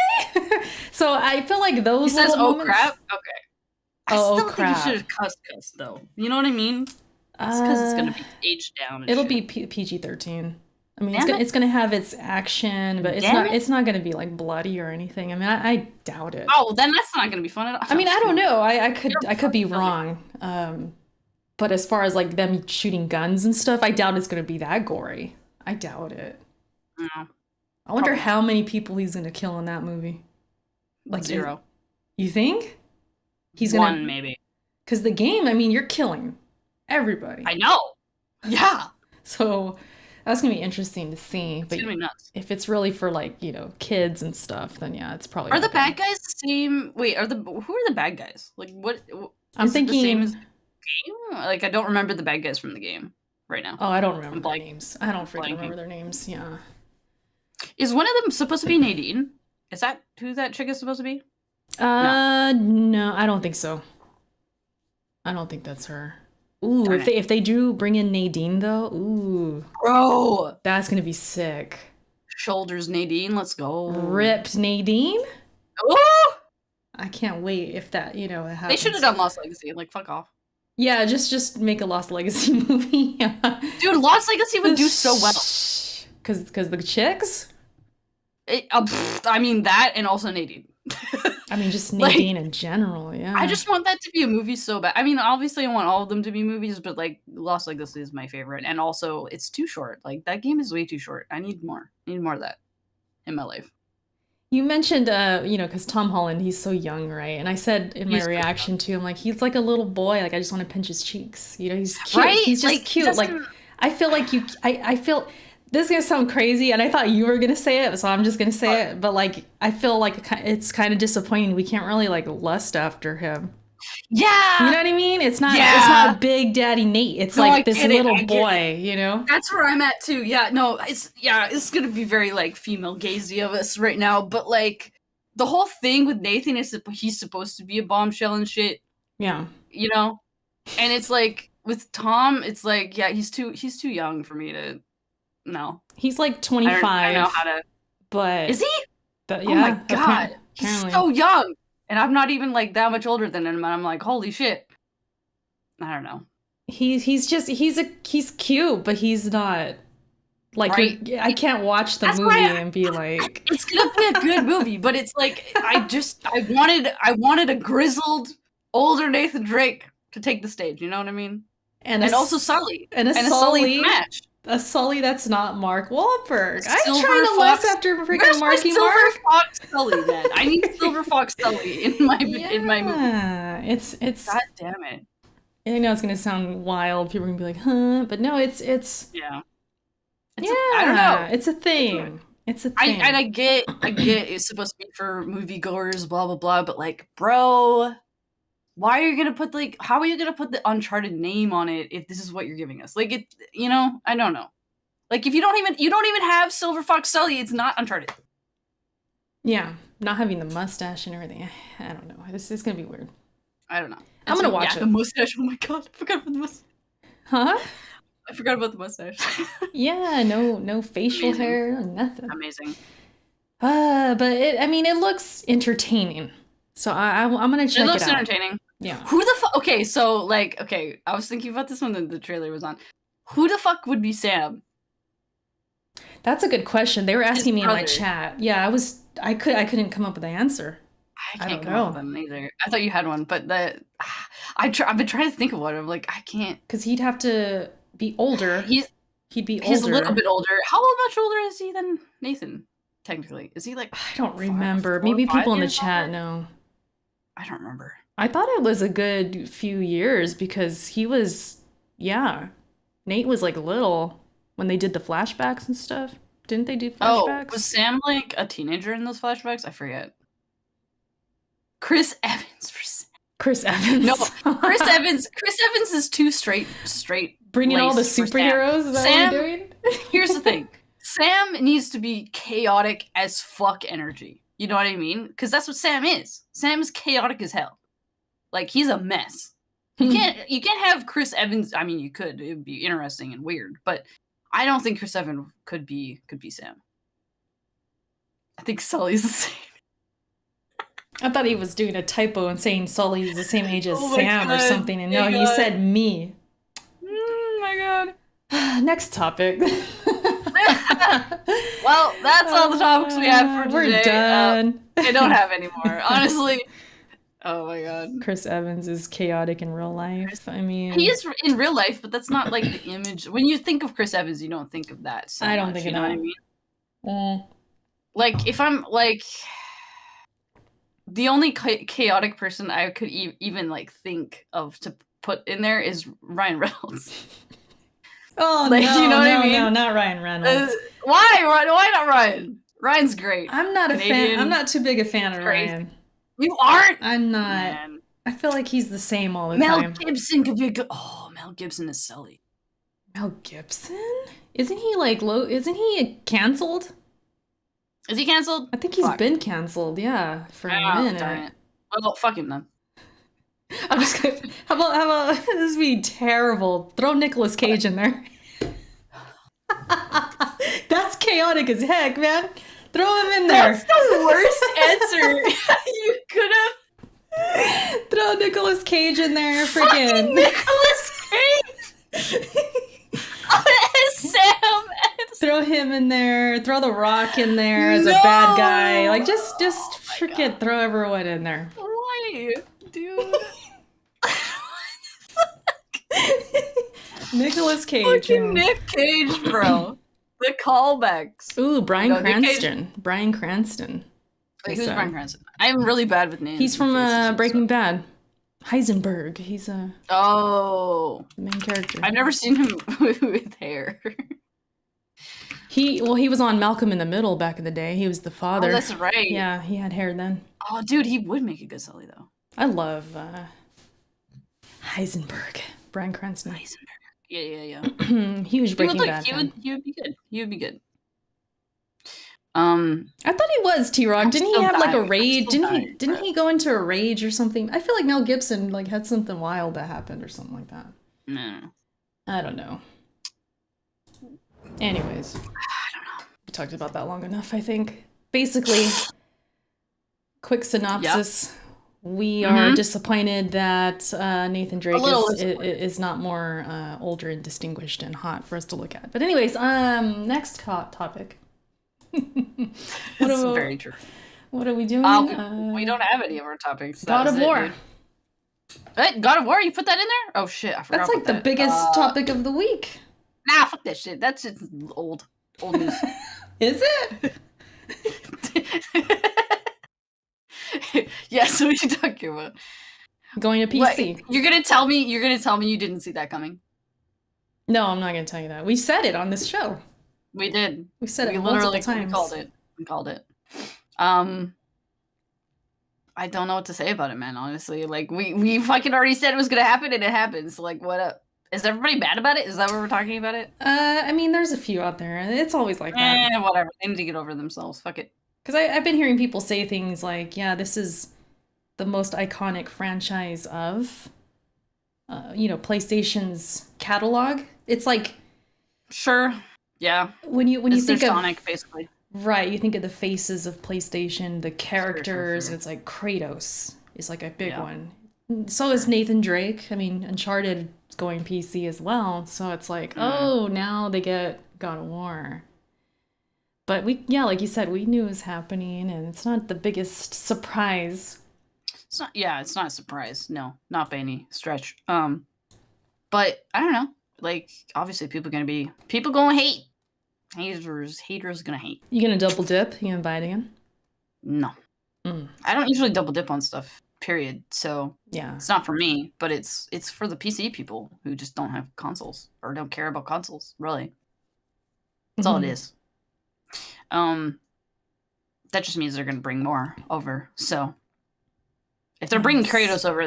So I feel like those. He says, "Oh moments, crap." Okay. I still think he should have cussed though. You know what I mean? It's because it's gonna be aged down. It'll be PG-13. I mean, it's gonna have its action, but it's not gonna be like bloody or anything. I mean, I doubt it. Oh, then that's not gonna be fun at all. I mean, I don't know. I could be wrong. But as far as like them shooting guns and stuff, I doubt it's gonna be that gory. I doubt it. No. I wonder how many people he's gonna kill in that movie. Like 0. You think? He's gonna 1 maybe. Because the game, I mean, you're killing everybody. I know. Yeah. So that's gonna be interesting to see. But it's gonna be nuts. If it's really for like kids and stuff, then yeah, it's probably. Are the bad guys the same? Wait, who are the bad guys? Like what? I'm thinking the same as the game. Like I don't remember the bad guys from the game right now. Oh, I don't remember their names. I don't freaking remember their names. Yeah. Is one of them supposed to be Nadine? Is that who that chick is supposed to be? No, I don't think so. I don't think that's her. Ooh, if they do bring in Nadine though, ooh, bro, that's gonna be sick. Shoulders Nadine, let's go. Ripped Nadine. Oh, I can't wait if that happens. They should have done Lost Legacy. Like fuck off. Yeah, just make a Lost Legacy movie. Dude, Lost Legacy would do so well. Cause the chicks. I mean that, and also Nadine. I mean, just Nadine in general, yeah. I just want that to be a movie so bad. I mean, obviously, I want all of them to be movies, but like Lost Legacy is my favorite, and also it's too short. Like that game is way too short. I need more. I need more of that in my life. You mentioned, because Tom Holland, he's so young, right? And I said in my reaction to him, like he's like a little boy. Like I just want to pinch his cheeks. He's cute. Right? He's just cute. Like I feel like I feel this is gonna sound crazy, and I thought you were gonna say it, so I'm just gonna say it. But like, I feel like it's kind of disappointing. We can't really like lust after him. Yeah, You know what I mean? It's not. Yeah. It's not Big Daddy Nate. It's No, I like this get it, I little get boy. You know? that's where I'm at too. Yeah, no, it's gonna be very like female gazy of us right now, but like the whole thing with Nathan is that he's supposed to be a bombshell and shit, Yeah. you know, and it's like with Tom, it's like yeah, he's too young for me to no. He's like I 25. know how to. But Is he? But, Oh my yeah, god, he's apparently. so young, and I'm not even like that much older than him. And I'm like, holy shit. I don't know. He's cute, but he's not like Right. I can't watch the That's movie why and be like, it's gonna be a good movie, but it's like I wanted a grizzled older Nathan Drake to take the stage. You know what I mean? And also Sully and a Sully Sully to match. A Sully that's not Mark Wahlberg. I'm Silver trying to Fox- lust after Where's freaking my Marky Silver Mark. Fox Sully, man? I need Silver Fox Sully in my movie. Yeah, it's God damn it. I know it's gonna sound wild. People are gonna be like, huh? But no, it's Yeah. I don't know. It's a thing. It's a thing. I get it's supposed to be for moviegoers, blah blah blah, but like, bro, why are you gonna put like how are you gonna put the Uncharted name on it if this is what you're giving us? Like it, you know, I don't know. Like if you don't even have Silver Fox Sully, it's not Uncharted. Yeah, not having the mustache and everything. I don't know. This is gonna be weird. I don't know. I'm gonna watch it. The mustache. Oh my god, I forgot about the mustache. Huh? I forgot about the mustache. Yeah, no facial Amazing. hair, nothing. Amazing. But it looks entertaining. So I'm gonna check it out. It looks entertaining. Yeah. Who the fuck? Okay, so like, okay, I was thinking about this when the trailer was on. Who the fuck would be Sam? That's a good question. They were asking me in my brother. chat. Yeah, I couldn't come up with an answer. I don't can't come up with know. them either. I thought you had one, but I've been trying to think of one. I'm like, I can't. Because he'd have to be older. He'd be older. He's a little bit older. How much older is he than Nathan? Technically, is he like? I don't remember. Maybe people in the chat know. I don't remember. I thought it was a good few years because he was, yeah. Nate was like little when they did the flashbacks and stuff. Didn't they do flashbacks? Oh, was Sam like a teenager in those flashbacks? I forget. Chris Evans for Sam. Chris Evans. No, Chris Evans. Chris Evans is too straight. Bringing all the superheroes. Is that Sam, what you're doing? Here's the thing. Sam needs to be chaotic as fuck energy. You know what I mean? Because that's what Sam is. Sam is chaotic as hell. Like he's a mess. You can't have Chris Evans. I mean, you could. It would be interesting and weird, but I don't think Chris Evans could be Sam. I think Sully's the same. I thought he was doing a typo and saying Sully's the same age as Oh my Sam or God. something, and Oh no, my you God. said me. Oh my god. Next topic. Well, that's all the topics we have for today. We're done. I don't have any more, honestly. Oh my god. Chris Evans is chaotic in real life. I mean, He is in real life, but that's not like the image. When you think of Chris Evans, you don't think of that. So I don't much, think you of know that. what I mean. Mm. Like if I'm like the only chaotic person I could even like think of to put in there is Ryan Reynolds. Oh Like, no, you know what I no, mean? no, not Ryan Reynolds. Why not Ryan? Ryan's great. I'm not a fan. Canadian. I'm not too big a fan of Great. Ryan. You aren't. I'm not. Man. I feel like he's the same all the Mel time. Gibson could be a good. Oh, Mel Gibson is Sully. Mel Gibson? Isn't he like low? Isn't he canceled? Is he canceled? I think he's Fuck. been canceled. Yeah, for a Oh, minute. darn it. Well, fuck him then. I'm just gonna. How about this? Would be terrible. Throw Nicolas Cage in there. That's chaotic as heck, man. Throw him in there. That's the worst answer you could have. Throw Nicolas Cage in there, Fucking freaking. Nicolas Cage. As Sam. Throw him in there. Throw The Rock in there as a bad guy. Like just freaking throw everyone in there. Why, dude? Nicolas Cage. Fucking Nick Cage, bro. The callbacks. Ooh, Bryan No, Nick Cage- Cranston. Bryan Cranston. Wait, who's Bryan Cranston? I'm really bad with names. He's from and faces and Breaking stuff. Bad. Heisenberg. He's a Oh, main character. I've never seen him with hair. He was on Malcolm in the Middle back in the day. He was the father. Oh, that's right. Yeah, he had hair then. Oh, dude, he would make a good Sully though. I love Heisenberg, Bryan Cranston. Heisenberg. Yeah. Huge Breaking Bad fan. He would be good. He would be good. I thought he was T-Rock. Didn't he have like a rage? Didn't he go into a rage or something? I feel like Mel Gibson like had something wild that happened or something like that. No. I don't know. Anyways, I don't know. We talked about that long enough, I think. Basically, quick synopsis. Yep. We are disappointed that Nathan Drake is not more older and distinguished and hot for us to look at. But anyways, next topic. That's very true. What are we doing? We don't have any of our topics. God of War. God of War? You put that in there? Oh shit, I forgot. That's like the biggest topic of the week. Nah, fuck that shit. That's just old news. Is it? Yes, what are you talking about? Going to PC. What? You're gonna tell me you didn't see that coming? No, I'm not gonna tell you that. We said it on this show. We did. We said it multiple times. We called it. I don't know what to say about it, man, honestly. Like, we fucking already said it was gonna happen, and it happens. So, like, what up? Is everybody mad about it? Is that what we're talking about it? I mean, there's a few out there. It's always like that. Whatever. They need to get over themselves. Fuck it. Because I've been hearing people say things like, yeah, this is the most iconic franchise of, PlayStation's catalog. It's like... Sure. Yeah. When you think of Sonic, basically. Right, you think of the faces of PlayStation, the characters, and it's like Kratos is like a big one. So is Nathan Drake. I mean, Uncharted is going PC as well, so it's like, oh, now they get God of War. But like you said, we knew it was happening, and it's not the biggest surprise. It's not a surprise. No, not by any stretch. But I don't know. Like, obviously, people gonna hate. Haters gonna hate. You gonna double dip? You gonna buy it again? No. I don't usually double dip on stuff, period. So yeah, it's not for me, but it's for the PC people who just don't have consoles or don't care about consoles, really. That's all it is. That just means they're gonna bring more over. So if they're bringing Kratos over,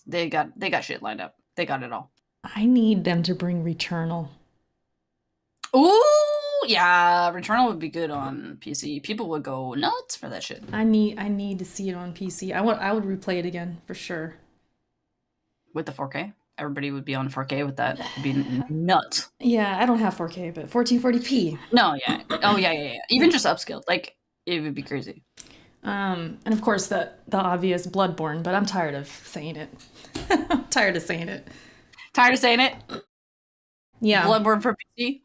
they got shit lined up. They got it all. I need them to bring Returnal. Ooh, yeah, Returnal would be good on PC. People would go nuts for that shit. I need to see it on PC. I would replay it again for sure. With the 4K? Everybody would be on 4K with that. It'd be nuts. Yeah, I don't have 4K, but 1440p. No, yeah. Oh, yeah. Even just upscaled. Like, it would be crazy. And of course the obvious Bloodborne, but I'm tired of saying it. I'm tired of saying it. Tired of saying it? Yeah. Bloodborne for PC?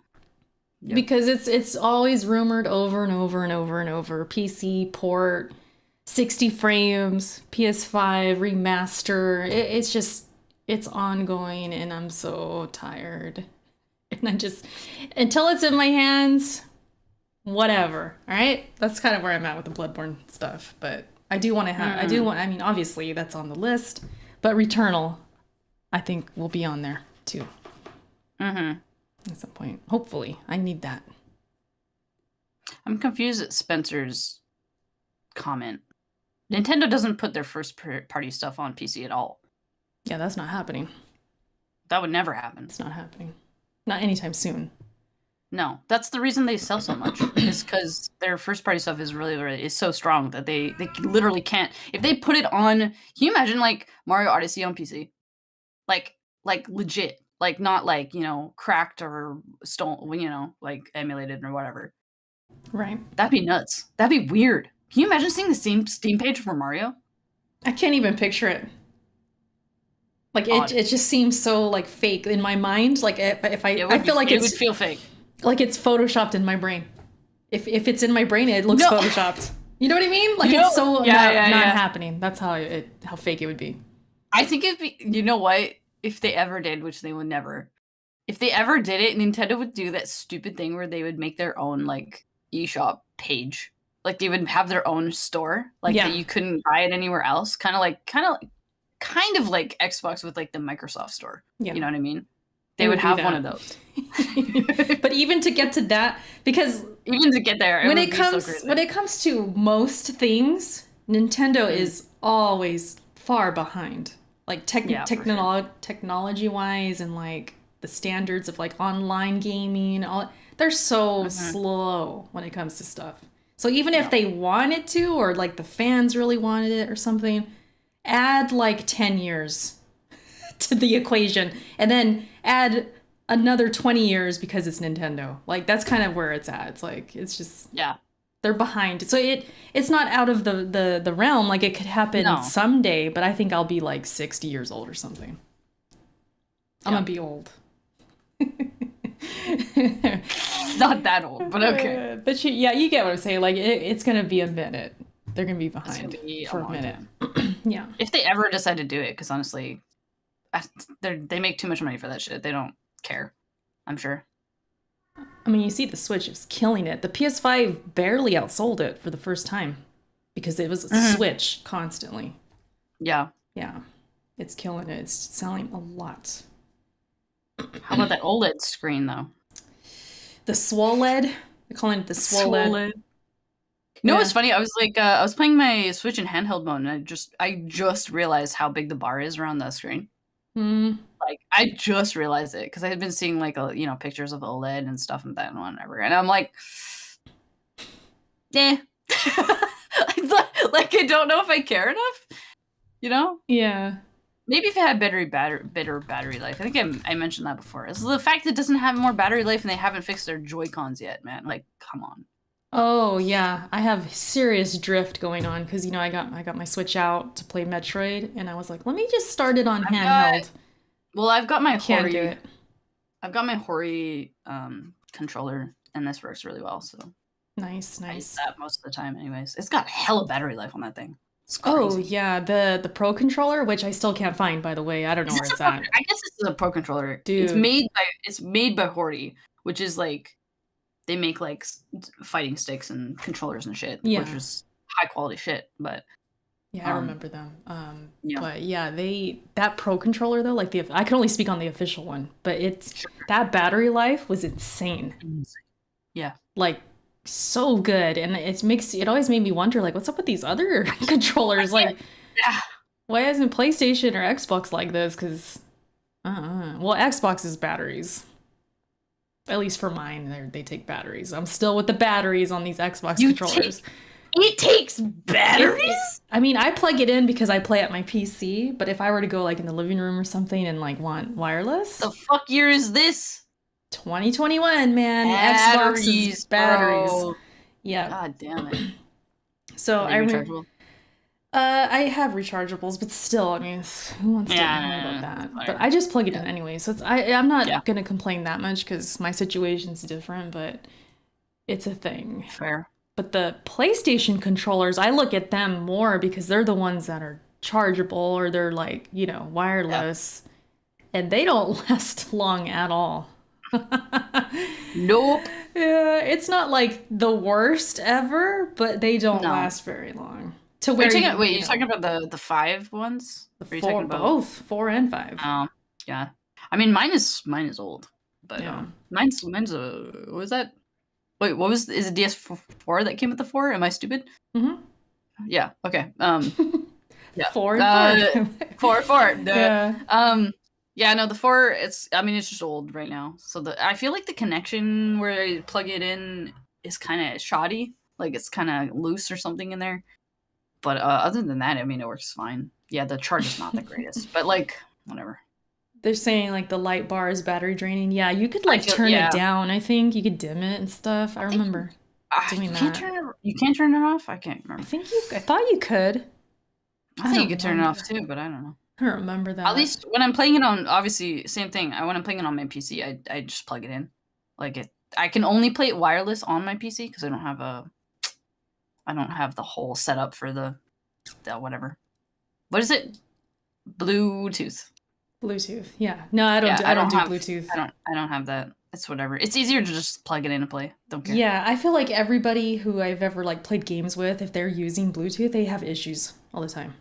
Yep. Because it's always rumored over and over and over and over. PC port, 60 frames, PS5 remaster. It's ongoing, and I'm so tired. And I just, until it's in my hands, whatever. All right, that's kind of where I'm at with the Bloodborne stuff. But I do want to have. I mean, obviously that's on the list, but Returnal, I think, will be on there too. At some point, hopefully. I need that. I'm confused at Spencer's comment. Nintendo doesn't put their first party stuff on PC at all. Yeah, that's not happening. That would never happen. It's not happening. Not anytime soon. No, that's the reason they sell so much. Is because their first party stuff is really so strong that they literally can't. If they put it on, can you imagine like Mario Odyssey on PC? Like legit. Like, not like, cracked or stolen, like emulated or whatever. Right. That'd be nuts. That'd be weird. Can you imagine seeing the same Steam page for Mario? I can't even picture it. Like, it just seems so, like, fake in my mind. Like, I feel like it would feel fake. Like, it's photoshopped in my brain. If it's in my brain, it looks photoshopped. You know what I mean? Like, it's so not happening. That's how fake it would be. I think it'd be, you know what? If they ever did, which they would never. If they ever did it, Nintendo would do that stupid thing where they would make their own, like, eShop page. Like, they would have their own store. Like, that you couldn't buy it anywhere else. Kind of like Xbox with, like, the Microsoft store. Yeah. You know what I mean? they It would would be have one that. of those. But even to get to that, because Even to get there, when would it be so comes crazy. when it comes to most things, Nintendo is always far behind. Like Yeah, for sure. technology wise, and like the standards of like online gaming, all they're so slow when it comes to stuff. So even if Yeah. they wanted to, or like the fans really wanted it or something, add like 10 years to the equation, and then add another 20 years because it's Nintendo. Like that's kind of where it's at. It's like it's just Yeah. they're behind. So it's not out of the realm. Like it could happen No. someday, but I think I'll be like 60 years old or something. I'm Yeah. gonna be old. Not that old, but okay. But you get what I'm saying. Like it's gonna be a minute. They're gonna be It's gonna behind be a for a long minute. time. Yeah. If they ever decide to do it, because honestly, they make too much money for that shit. They don't care. I'm sure. I mean, you see the Switch is killing it. The PS5 barely outsold it for the first time because it was a Switch constantly. Yeah. Yeah. It's killing it. It's selling a lot. How about that OLED screen though? The SWOLED. They're calling it the SWOLED. You know Yeah. what's funny? I was like, I was playing my Switch in handheld mode, and I just realized how big the bar is around the screen. Mm. Like, I just realized it because I had been seeing like, pictures of OLED and stuff and that and whatever, and I'm like, eh. Like, I don't know if I care enough. You know? Yeah. Maybe if it had better battery life. I think I mentioned that before. It's the fact it doesn't have more battery life and they haven't fixed their Joy-Cons yet, man. Like, come on. Oh yeah, I have serious drift going on because I got my Switch out to play Metroid, and I was like, let me just start it on handheld. I've got my Can't do it. I've got my Hori controller, and this works really well. So Nice. I use that most of the time, anyways. It's got hella battery life on that thing. It's Oh crazy. yeah, the Pro controller, which I still can't find, by the way. I don't know where it's at. I guess this is a Pro controller. Dude. It's made by Hori, which is like they make like fighting sticks and controllers and shit, Yeah. which is high quality shit. But yeah, I remember them. Yeah. But yeah, that Pro controller though, like I can only speak on the official one, but that battery life was insane. Yeah. Like so good, and it always made me wonder, like, what's up with these other controllers? Like, why isn't PlayStation or Xbox like this? Because, well, Xbox's batteries, at least for mine, they take batteries. I'm still with the batteries on these Xbox controllers. It takes batteries? I mean, I plug it in because I play at my PC, but if I were to go like in the living room or something and like want wireless, the fuck year is this? 2021, man. Xbox's batteries. Yeah. God damn it. So Are they rechargeable? I have rechargeables, but still, I mean, who wants to know about that? But I just plug it in anyway, so I'm not gonna complain that much because my situation's different, but it's a thing. Fair. But the PlayStation controllers, I look at them more because they're the ones that are chargeable or they're like, wireless, and they don't last long at all. Nope. Yeah, it's not like the worst ever, but they don't last very long. You're talking about the 5 ones? The 4, both 4 and 5. Oh, yeah. I mean, mine is old, but Yeah. mine's what was that? Wait, is it DS4 that came with the 4? Am I stupid? Mm-hmm. Yeah. Okay. Yeah. 4 and 4. 4. Yeah. Yeah, no, the 4, it's just old right now. So I feel like the connection where I plug it in is kind of shoddy. Like it's kind of loose or something in there. But other than that, I mean, it works fine. Yeah, the charge is not the greatest, but like, whatever. They're saying like the light bar is battery draining. Yeah, you could like turn it down. I think you could dim it and stuff. I remember doing that. You can't turn it off? I can't remember. I thought you could. I thought you could turn it off too, but I don't know. I don't remember that. At least when I'm playing it on, obviously, same thing. When I'm playing it on my PC, I just plug it in. Like I can only play it wireless on my PC because I don't have the whole setup for the whatever. What is it? Bluetooth. Yeah. No, I don't do Bluetooth. I don't have that. It's whatever. It's easier to just plug it in and play. Don't care. Yeah, I feel like everybody who I've ever like played games with, if they're using Bluetooth, they have issues all the time.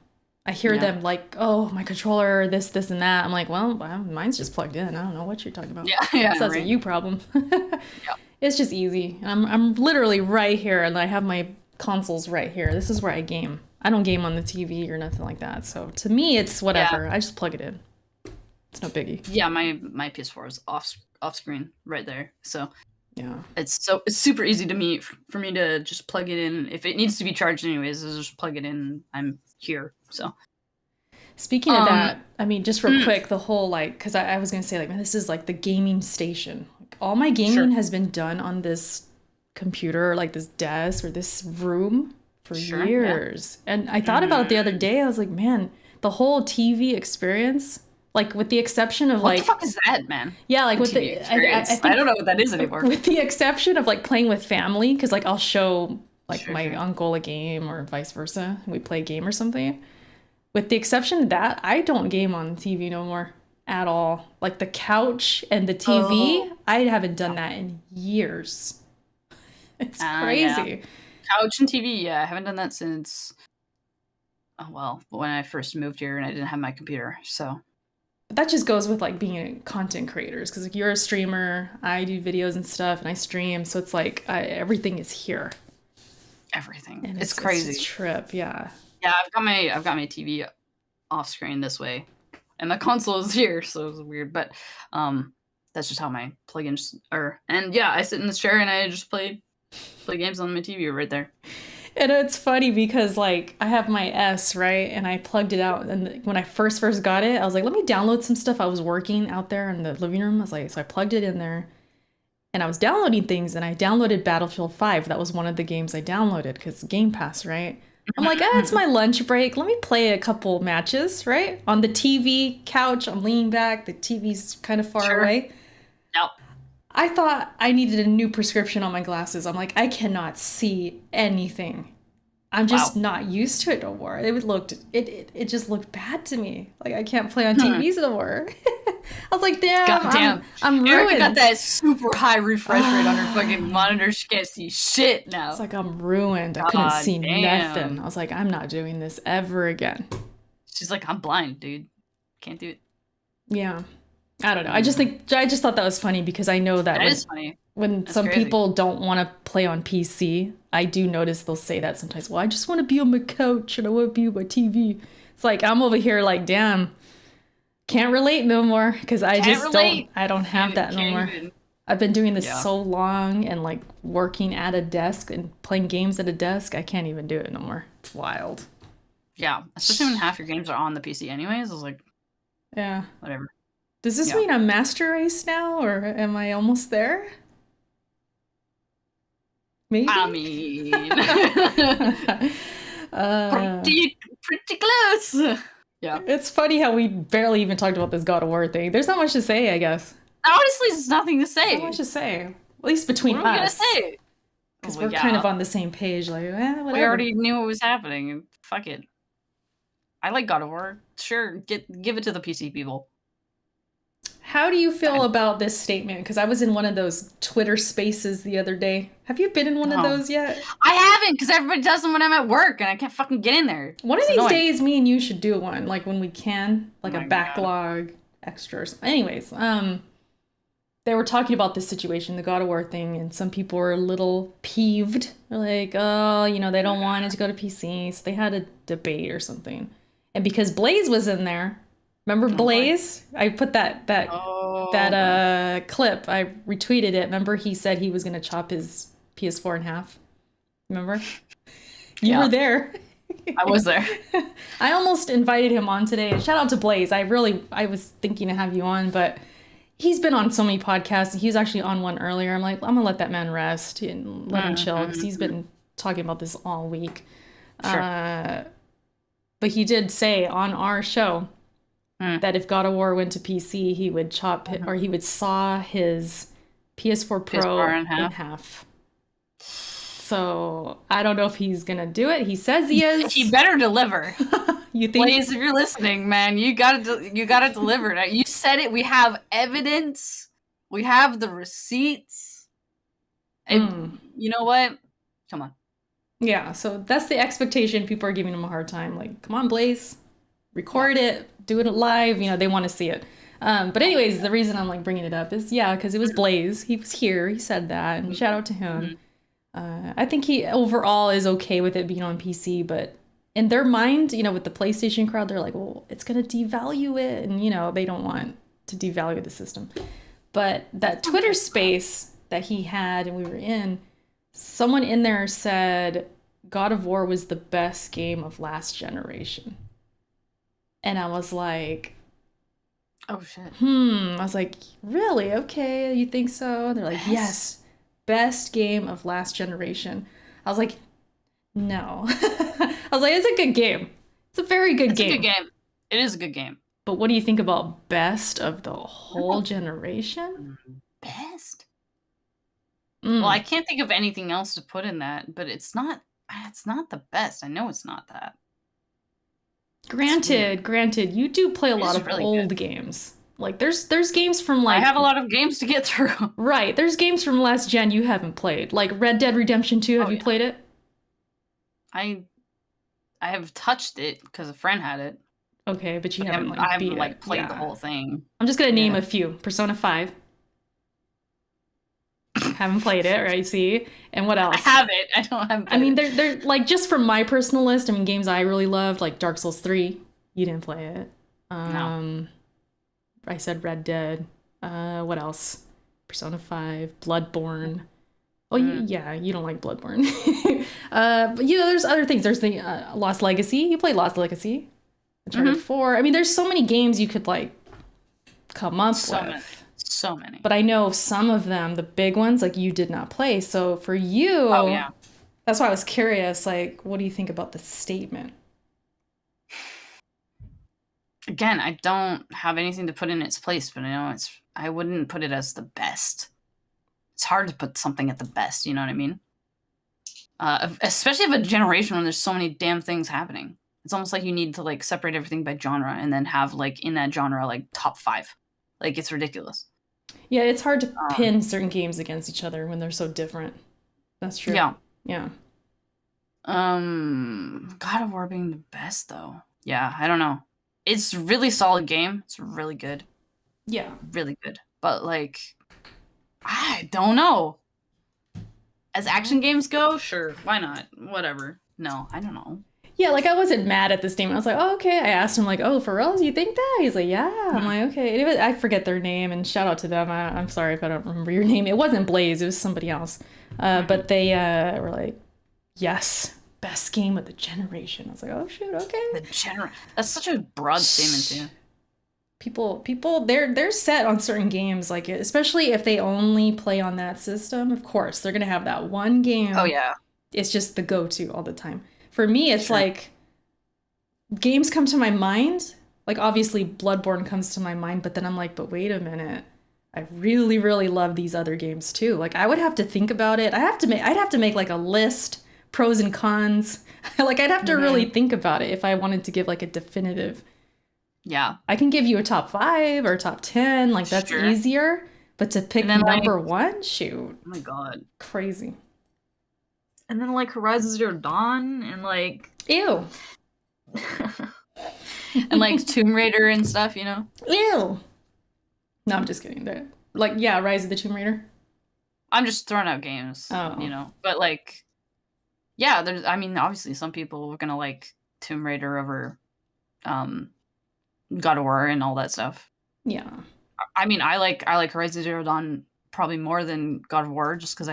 I hear Yeah. them like, oh, my controller, this, and that. I'm like, well, mine's just plugged in. I don't know what you're talking about. Yeah, yeah, So that's a right. you problem. Yeah. It's just easy. I'm literally right here, and I have my consoles right here. This is where I game. I don't game on the TV or nothing like that. So to me, it's Yeah. whatever. I just plug it in. It's no biggie. Yeah, my PS4 is off screen right there. So Yeah. it's super easy to me for me to just plug it in. If it needs to be charged anyways, I'll just plug it in. I'm here. So Speaking of um that, I mean, just real quick, the whole like, because I was gonna say like, man, this is like the gaming station. Like, all my gaming sure. has been done on this computer, like this desk or this room for Sure, yeah. years. And I thought about it the other day. I was like, man, the whole TV experience, like with the exception of What the like, fuck is that, man? yeah, like The with TV the, experience. I think I don't know what that is anymore. with the exception of like playing with family, because like I'll show like Sure, my sure. uncle a game or vice versa. We play a game or something. With the exception of that, I don't game on TV no more at all. Like the couch and the TV, Oh, I haven't done that in years. It's yeah. crazy. Couch and TV, yeah. I haven't done that since when I first moved here and I didn't have my computer. So But that just goes with like being a content creators because like you're a streamer, I do videos and stuff, and I stream, so it's like everything is here, everything. and It's it's crazy. just a trip, yeah. Yeah, I've got my TV off screen this way, and my console is here, so it's weird. But that's just how my plugins are. And yeah, I sit in this chair and I just play games on my TV right there. And it's funny because like I have my S, right? And I plugged it out and when I first got it, I was like, let me download some stuff. I was working out there in the living room. I was like, so I plugged it in there and I was downloading things and I downloaded Battlefield 5. That was one of the games I downloaded because Game Pass, right? I'm like, it's my lunch break. Let me play a couple matches, right? On the TV couch, I'm leaning back. The TV's kind of far Sure. away. Yep. I thought I needed a new prescription on my glasses. I'm like, I cannot see anything. I'm just not used to it no more. It just looked bad to me. Like I can't play on TVs no more. I was like, damn, I'm Erica ruined. got that super high refresh rate on her fucking monitor. She can't see shit now. It's like I'm ruined. I couldn't see damn. nothing. I was like, I'm not doing this ever again. She's like, I'm blind, dude. Can't do it. Yeah. I don't know. I just thought that was funny because I know that That is funny. when some crazy. people don't want to play on PC, I do notice they'll say that sometimes. Well, I just want to be on my couch and I want to be on my TV. It's like I'm over here like, damn, can't relate no more because I don't have that no more. I've been doing this so long and like working at a desk and playing games at a desk. I can't even do it no more. It's wild. Yeah, especially when half your games are on the PC anyways. I was like, yeah, whatever. Does this mean I'm master race now, or am I almost there? Maybe. I mean, pretty close. Yeah. It's funny how we barely even talked about this God of War thing. There's not much to say, I guess. Honestly, there's nothing to say. Not much to say. At least between what are we us. Gonna say? Because we're kind of on the same page. Like, whatever. We already knew what was happening. Fuck it. I like God of War. Sure, give it to the PC people. How do you feel about this statement? Because I was in one of those Twitter spaces the other day. Have you been in one of those yet? I haven't, because everybody does them when I'm at work, and I can't fucking get in there. One of these days, me and you should do one, like when we can, like a backlog extras. Anyways, they were talking about this situation, the God of War thing, and some people were a little peeved. They're like, oh, they don't want it to go to PC, so they had a debate or something. And because Blaze was in there. Remember Blaze? I put that clip. I retweeted it. Remember he said he was going to chop his PS4 in half? Remember? You were there. I was there. I almost invited him on today. Shout out to Blaze. I was thinking to have you on, but he's been on so many podcasts. He was actually on one earlier. I'm like, I'm going to let that man rest and let him chill because he's been talking about this all week. Sure. But he did say on our show that if God of War went to PC, he would chop it, or he would saw his PS4 Pro in half. So I don't know if he's gonna do it. He says he is. He better deliver. You think? Blaze, if you're listening, man, you gotta deliver. You said it. We have evidence. We have the receipts. And you know what? Come on. Yeah. So that's the expectation. People are giving him a hard time. Like, come on, Blaze. Yeah. record it, do it live. They want to see it. But anyways, the reason I'm like bringing it up is because it was Blaze. He was here. He said that, and shout out to him. Mhm. I think he overall is okay with it being on PC, but in their mind, with the PlayStation crowd, they're like, well, it's gonna devalue it, and they don't want to devalue the system. But that Twitter space that he had and we were in, someone in there said God of War was the best game of last generation. And I was like, Oh shit. I was like, really? Okay, you think so? And they're like, Best? yes, best game of last generation. I was like, no. I was like, it's a good game. It's a very good It's game. a good game. It is a good game. But what do you think about best of the whole generation? Best? Mm. Well, I can't think of anything else to put in that, but it's not the best. I know it's not that. Granted, you do play a It lot is of really old good. games. Like there's games from I like have a lot of games to get through. right, there's games from last gen you haven't played. Like Red Dead Redemption 2, have Oh, you yeah. played it? I have touched it because a friend had it. Okay, but you But haven't like I haven't beat like it. played the whole thing. I'm just gonna name Yeah. a few. Persona 5. Haven't played it, right? See? And what else? I have it. I don't have. I mean, they're like just from my personal list. I mean, games I really loved, like Dark Souls 3. You didn't play it. No. I said Red Dead. What else? Persona 5, Bloodborne. Oh, yeah, you don't like Bloodborne. But there's other things. There's the Lost Legacy. You played Lost Legacy. Uncharted 4. I mean, there's so many games you could like come up with. So many. But I know some of them, the big ones, like you did not play. So for you, Oh yeah. That's why I was curious. Like, what do you think about the statement? Again, I don't have anything to put in its place, but I wouldn't put it as the best. It's hard to put something at the best, you know what I mean? Especially of a generation when there's so many damn things happening. It's almost like you need to like separate everything by genre and then have like in that genre like top 5. Like it's ridiculous. Yeah, it's hard to pin certain games against each other when they're so different. That's true. Yeah. Yeah. God of War being the best though. Yeah, I don't know. It's a really solid game. It's really good. Yeah. Really good. But like I don't know. As action games go, sure, why not? Whatever. No, I don't know. Yeah, like I wasn't mad at this game. I was like, oh, okay. I asked him like, oh, for real? You think that? He's like, yeah. I'm like, okay. And I forget their name, and shout out to them. I'm sorry if I don't remember your name. It wasn't Blaze. It was somebody else. But they were like, yes, best game of the generation. I was like, oh shoot, okay. That's such a broad statement too. People, they're set on certain games, like especially if they only play on that system. Of course, they're gonna have that one game. Oh yeah. It's just the go-to all the time. For me, it's like games come to my mind. Like obviously Bloodborne comes to my mind, but then I'm like, but wait a minute. I really, really love these other games too. Like I would have to think about it. I'd have to make like a list, pros and cons. Like I'd have to really think about it if I wanted to give like a definitive. Yeah. I can give you a top 5 or top 10. Like that's easier. But to pick number 1, shoot. Oh my god. Crazy. And then like Horizon Zero Dawn and like ew. and like Tomb Raider and stuff, you know? Ew. No, I'm just kidding. Like, yeah, Rise of the Tomb Raider. I'm just throwing out games, you know? But like, yeah, I mean, obviously some people are gonna like Tomb Raider over God of War and all that stuff. Yeah. I mean, I like Horizon Zero Dawn probably more than God of War just because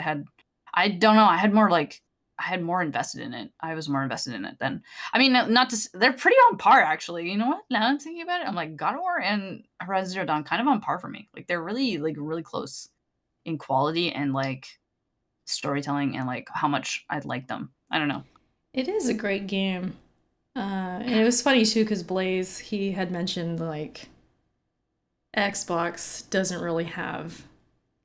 I don't know, I had more invested in it. I was more invested in it than, I mean, they're pretty on par actually. You know what? Now I'm thinking about it, I'm like God of War and Horizon Zero Dawn kind of on par for me. Like they're really close in quality and like storytelling and like how much I'd like them. I don't know. It is a great game. And it was funny too because Blaze, he had mentioned like Xbox doesn't really have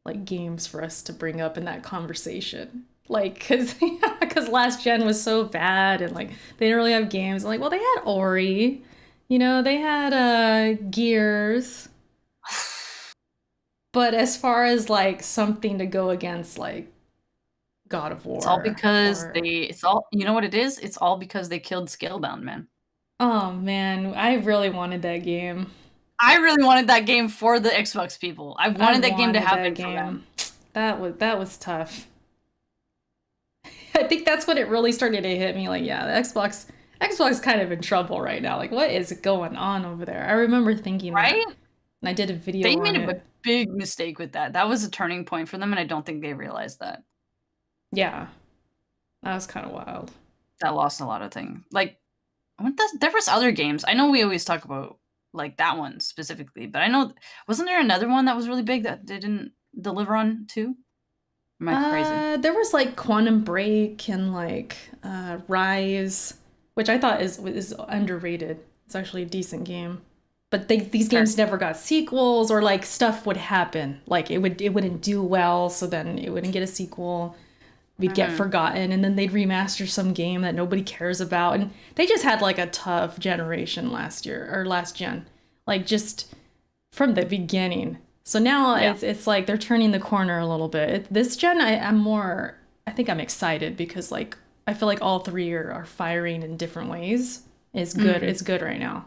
like games for us to bring up in that conversation. Like, because last gen was so bad and like they didn't really have games. I'm like, well, they had Ori, they had Gears. But as far as like something to go against like God of War. It's all because you know what it is? It's all because they killed Scalebound, man. Oh man, I really wanted that game. I really wanted that game for the Xbox people. I I wanted that game to wanted that happen for game. them. That was tough. I think that's when it really started to hit me. Like, yeah, the Xbox kind of in trouble right now. Like, what is going on over there? I remember thinking that, Right? and I did a video They on made it. a big mistake with that. That was a turning point for them, and I don't think they realized that. Yeah, that was kind of wild. That lost a lot of things. Like, there was other games. I know we always talk about like that one specifically, but I know wasn't there another one that was really big that they didn't deliver on too? Am I crazy? There was like Quantum Break and like Rise, which I thought is underrated. It's actually a decent game. But these Fair. games never got sequels, or like stuff would happen. Like it wouldn't do well, so then it wouldn't get a sequel. We'd get forgotten, and then they'd remaster some game that nobody cares about. And they just had like a tough generation last year, or last gen. Like just from the beginning. So now it's like they're turning the corner a little bit. This gen, I think I'm excited because like I feel like all three are firing in different ways. It's good. It's good right now.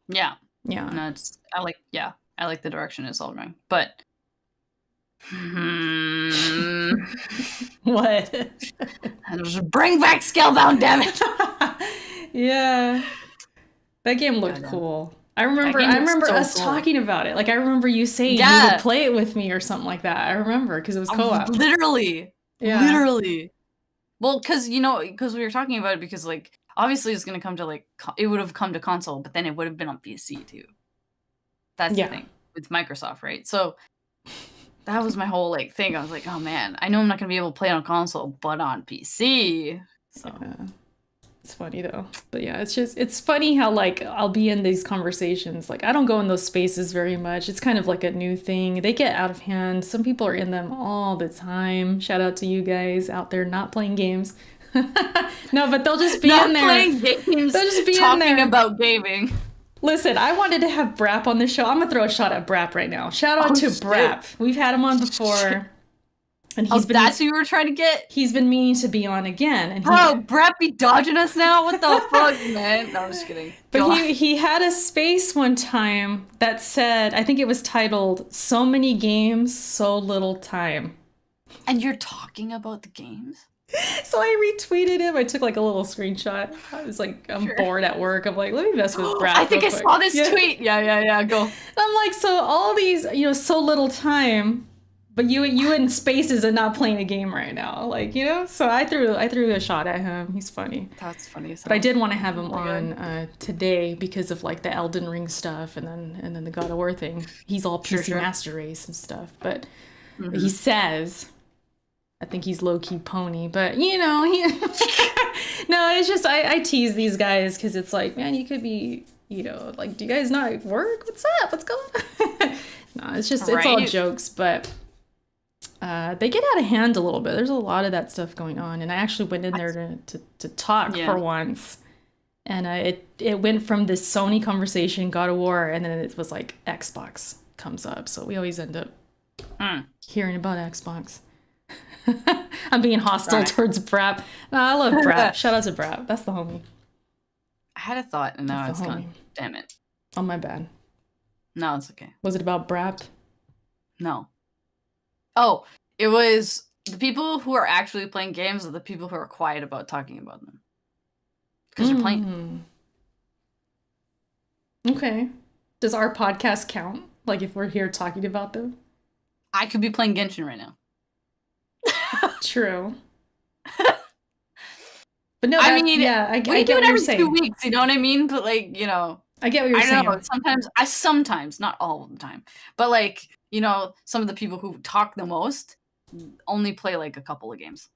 Yeah. Yeah. No, I like the direction it's all going. But What? just bring back Scalebound, damn it. Yeah. That game looked Goddamn. cool. I That remember game looks so us cool. talking about it. Like I remember you saying you would play it with me or something like that. I remember because it was co-op. Literally. Yeah. Literally. Well, because we were talking about it because like obviously it's gonna come to like it would have come to console, but then it would have been on PC too. That's the thing with Microsoft, right? So that was my whole like thing. I was like, oh man, I know I'm not gonna be able to play it on console, but on PC. So it's funny though. But yeah, it's funny how like I'll be in these conversations. Like I don't go in those spaces very much. It's kind of like a new thing. They get out of hand. Some people are in them all the time. Shout out to you guys out there not playing games. No, but they'll just be not in there. Playing games, they'll just be talking in there about gaming. Listen, I wanted to have Brap on the show. I'm gonna throw a shot at Brap right now. Shout out to Brap. We've had him on before. And that's who you were trying to get? He's been meaning to be on again. And bro, Brap be dodging us now? What the fuck, man? No, I'm just kidding. But he had a space one time that said, I think it was titled, "So Many Games, So Little Time." And you're talking about the games? So I retweeted him. I took like a little screenshot. I was like, I'm bored at work. I'm like, let me mess with Brap. I think I saw this tweet. Yeah, go. And I'm like, so all these, so little time, but you in spaces and not playing a game right now, like, So I threw a shot at him. He's funny. That's funny. But I did want to have him on today because of like the Elden Ring stuff and then the God of War thing. He's all PC Master Race and stuff, but he says, I think he's low-key pony, but he no, it's just I tease these guys because it's like, man, you could be, like, do you guys not work? What's up? What's going on? No, it's just it's all jokes, but they get out of hand a little bit. There's a lot of that stuff going on, and I actually went in there to talk for once, and it went from this Sony conversation, God of War, and then it was like Xbox comes up, so we always end up hearing about Xbox. I'm being hostile towards Brap. No, I love Brap. Shout out to Brap. That's the homie. I had a thought and now it's gone. Damn it. Oh, my bad. No, it's okay. Was it about Brap? No. Oh, it was the people who are actually playing games are the people who are quiet about talking about them. Because you're playing. Okay. Does our podcast count? Like if we're here talking about them? I could be playing Genshin right now. True. But no, I mean, I we get do it what you're every saying. 2 weeks, you know what I mean? But like, I get what you're saying. Know, sometimes, not all the time, but like, some of the people who talk the most only play like a couple of games.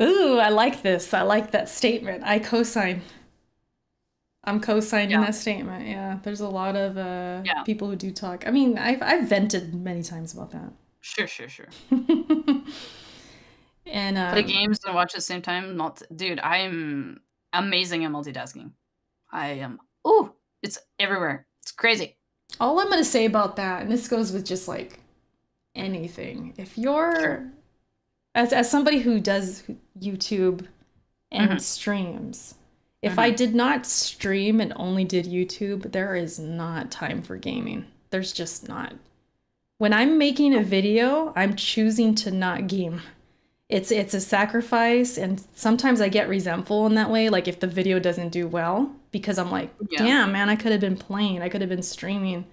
Ooh, I like this. I like that statement. I co-sign. I'm co-signing that statement. Yeah, there's a lot of people who do talk. I mean, I've vented many times about that. Sure. And play games and watch at the same time. Dude, I'm amazing at multitasking. I am. Ooh, it's everywhere. It's crazy. All I'm gonna say about that, and this goes with just like anything, if you're as somebody who does YouTube and streams, If I did not stream and only did YouTube, there is not time for gaming. There's just not. When I'm making a video, I'm choosing to not game. It's a sacrifice, and sometimes I get resentful in that way, like if the video doesn't do well, because I'm like, Yeah. damn, man, I could have been playing, I could have been streaming.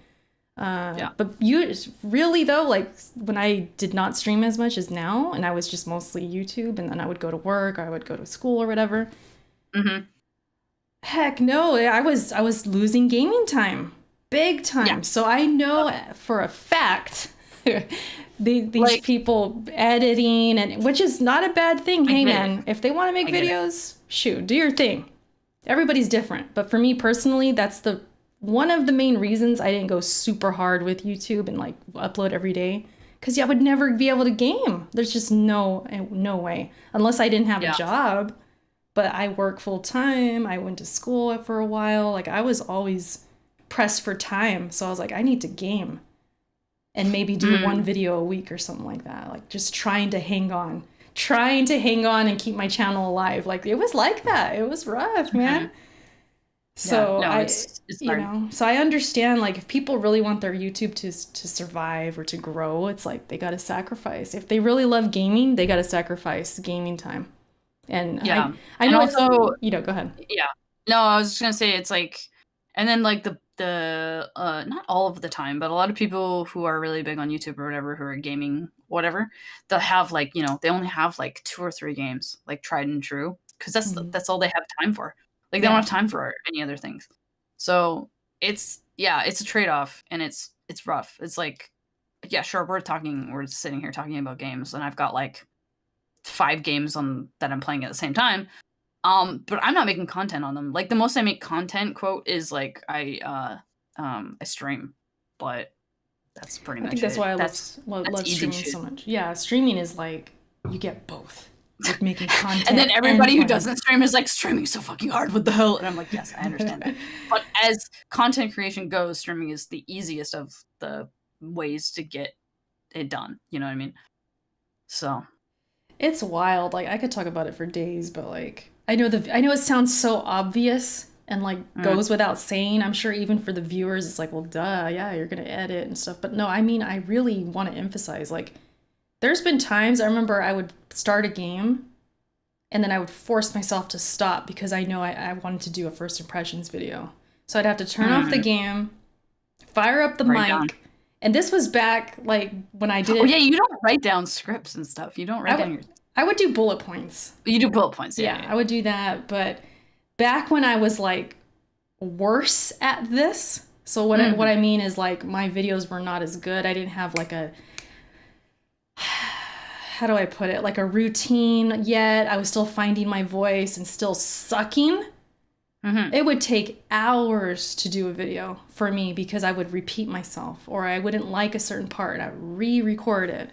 Yeah. But you really though, like when I did not stream as much as now, and I was just mostly YouTube, and then I would go to work, or I would go to school or whatever. Mm-hmm. Heck no, I was losing gaming time, big time. Yeah. So I know for a fact these Like- people editing, and which is not a bad thing. Hey get man, if they want to make I get it. videos, shoot, do your thing. Everybody's different, but for me personally, that's the one of the main reasons I didn't go super hard with YouTube and like upload every day, because I would never be able to game. There's just no way unless I didn't have Yeah. a job. But I work full time. I went to school for a while. Like I was always pressed for time, so I was like, I need to game and maybe do one video a week or something like that. Like just trying to hang on and keep my channel alive. Like it was like that. It was rough, man. So no, I, it's you hard. know, so I understand, like if people really want their YouTube to survive or to grow, it's like they got to sacrifice. If they really love gaming, they got to sacrifice gaming time. And Yeah. I And know also- it's, you know, go ahead. Yeah. No, I was just gonna say it's like, and then like the not all of the time, but a lot of people who are really big on YouTube or whatever, who are gaming, whatever, they'll have like, you know, they only have like 2 or 3 games, like tried and true, because that's all they have time for. Like they don't have time for any other things. So it's a trade-off, and it's rough. It's like, yeah, sure, we're sitting here talking about games, and I've got like 5 games on that I'm playing at the same time. But I'm not making content on them. Like the most I make content, quote, is like I stream, but that's pretty much I think that's it. why I that's love easy streaming shit. so much. Yeah, streaming is like you get both. Like making content. And then everybody who playing. doesn't stream is like, streaming so fucking hard, what the hell? And I'm like, yes, I understand that. But as content creation goes, streaming is the easiest of the ways to get it done. You know what I mean? So It's wild. Like I could talk about it for days, but like I know it sounds so obvious and like goes without saying. I'm sure even for the viewers it's like, well duh, yeah, you're gonna edit and stuff. But no, I mean I really want to emphasize, like there's been times I remember I would start a game and then I would force myself to stop because I know I wanted to do a first impressions video. So I'd have to turn off the game, fire up the Write mic. down. And this was back like when I did it. Oh yeah, you don't write down scripts and stuff. You don't write down your. I would do bullet points. You do bullet points. Yeah. I would do that. But back when I was like worse at this, so what I mean is like my videos were not as good. I didn't have like a, how do I put it? Like a routine yet. I was still finding my voice and still sucking. It would take hours to do a video for me because I would repeat myself, or I wouldn't like a certain part and I would re-record it.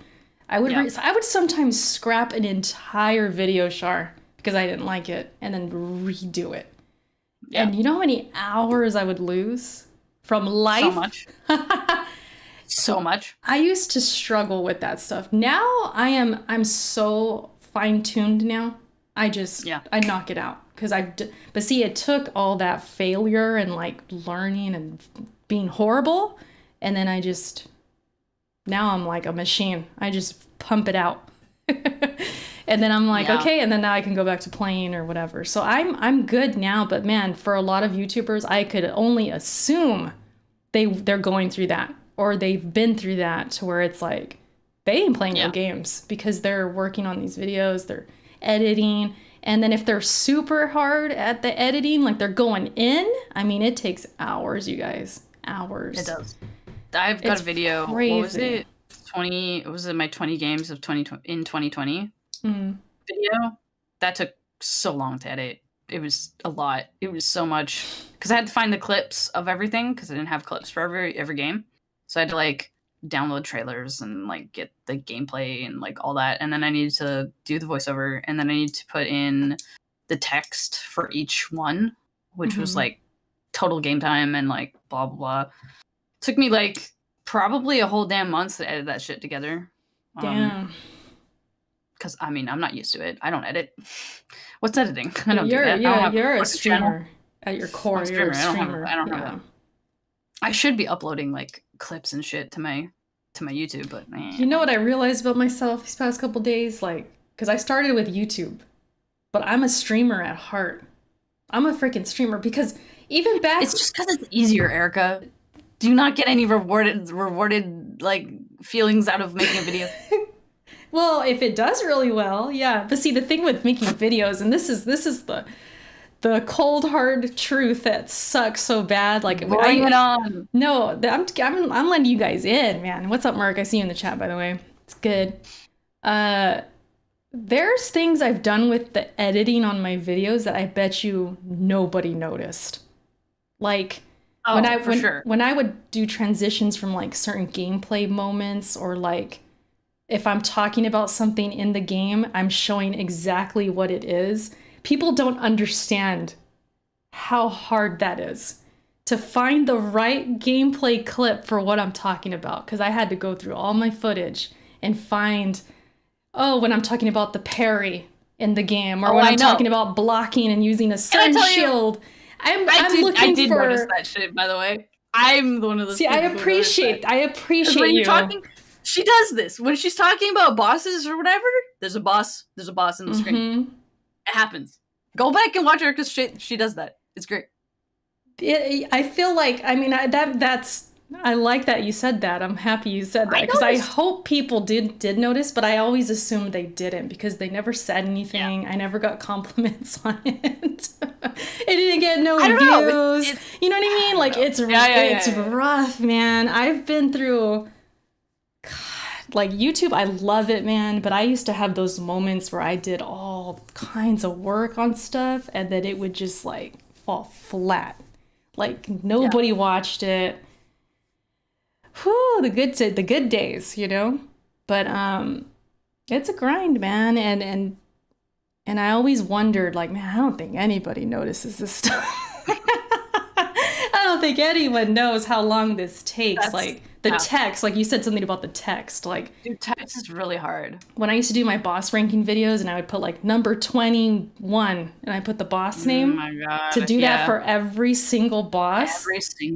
I would sometimes scrap an entire video char because I didn't like it and then redo it. Yeah. And you know how many hours I would lose from life? So much. So much. I used to struggle with that stuff. Now I'm so fine-tuned now. I knock it out. But see, it took all that failure and like learning and being horrible. And then now I'm like a machine. I just pump it out. And then I'm like, okay. And then now I can go back to playing or whatever. So I'm good now. But man, for a lot of YouTubers, I could only assume they're going through that, or they've been through that, to where it's like, they ain't playing no games because they're working on these videos, they're editing. And then if they're super hard at the editing, like they're going in, I mean, it takes hours, you guys. Hours. It does. I've got a video. Crazy. What was it? Was it my 20 games of 2020 video? That took so long to edit. It was a lot. It was so much because I had to find the clips of everything because I didn't have clips for every game. So I had to like download trailers and like get the gameplay and like all that, and then I needed to do the voiceover, and then I needed to put in the text for each one, which was like total game time and like blah blah blah. Took me like probably a whole damn month to edit that shit together. Damn. because I mean I'm not used to it. I don't edit. What's editing? I don't do that. You're a streamer at your core. You're a streamer. I don't have that. I should be uploading like clips and shit to my YouTube, but you know what I realized about myself these past couple days, like, because I started with YouTube, but I'm a streamer at heart. I'm a freaking streamer because even back. It's just because it's easier, Erica. Do you not get any rewarded like feelings out of making a video? Well, if it does really well, yeah. But see, the thing with making videos, and this is the cold hard truth that sucks so bad. Like, bring it on. No, I'm letting you guys in, man. What's up, Mark? I see you in the chat, by the way. It's good. There's things I've done with the editing on my videos that I bet you nobody noticed. Like, when I would do transitions from like certain gameplay moments, or like if I'm talking about something in the game, I'm showing exactly what it is. People don't understand how hard that is to find the right gameplay clip for what I'm talking about, because I had to go through all my footage and find, when I'm talking about the parry in the game, or when I'm talking about blocking and using a certain shield. I did notice that shit, by the way. I'm one of those. See, I appreciate when you're talking. She does this when she's talking about bosses or whatever. There's a boss in the screen. It happens. Go back and watch her because she does that. It's great. I feel like, I mean, I like that you said that. I'm happy you said that, because I hope people did notice, but I always assumed they didn't because they never said anything. Yeah. I never got compliments on it. It didn't get no views. You know what I mean? Like, it's rough, man. I've been through, God, like YouTube, I love it, man. But I used to have those moments where I did all kinds of work on stuff and then it would just like fall flat. Like nobody watched it. Whew, the good days, you know? But it's a grind, man. And I always wondered, like, man, I don't think anybody notices this stuff. I don't think anyone knows how long this takes. Like the text, like you said something about the text. Like, dude, text is really hard. When I used to do my boss ranking videos and I would put like number 21 and I put the boss name. Oh my God. To do that for every single boss.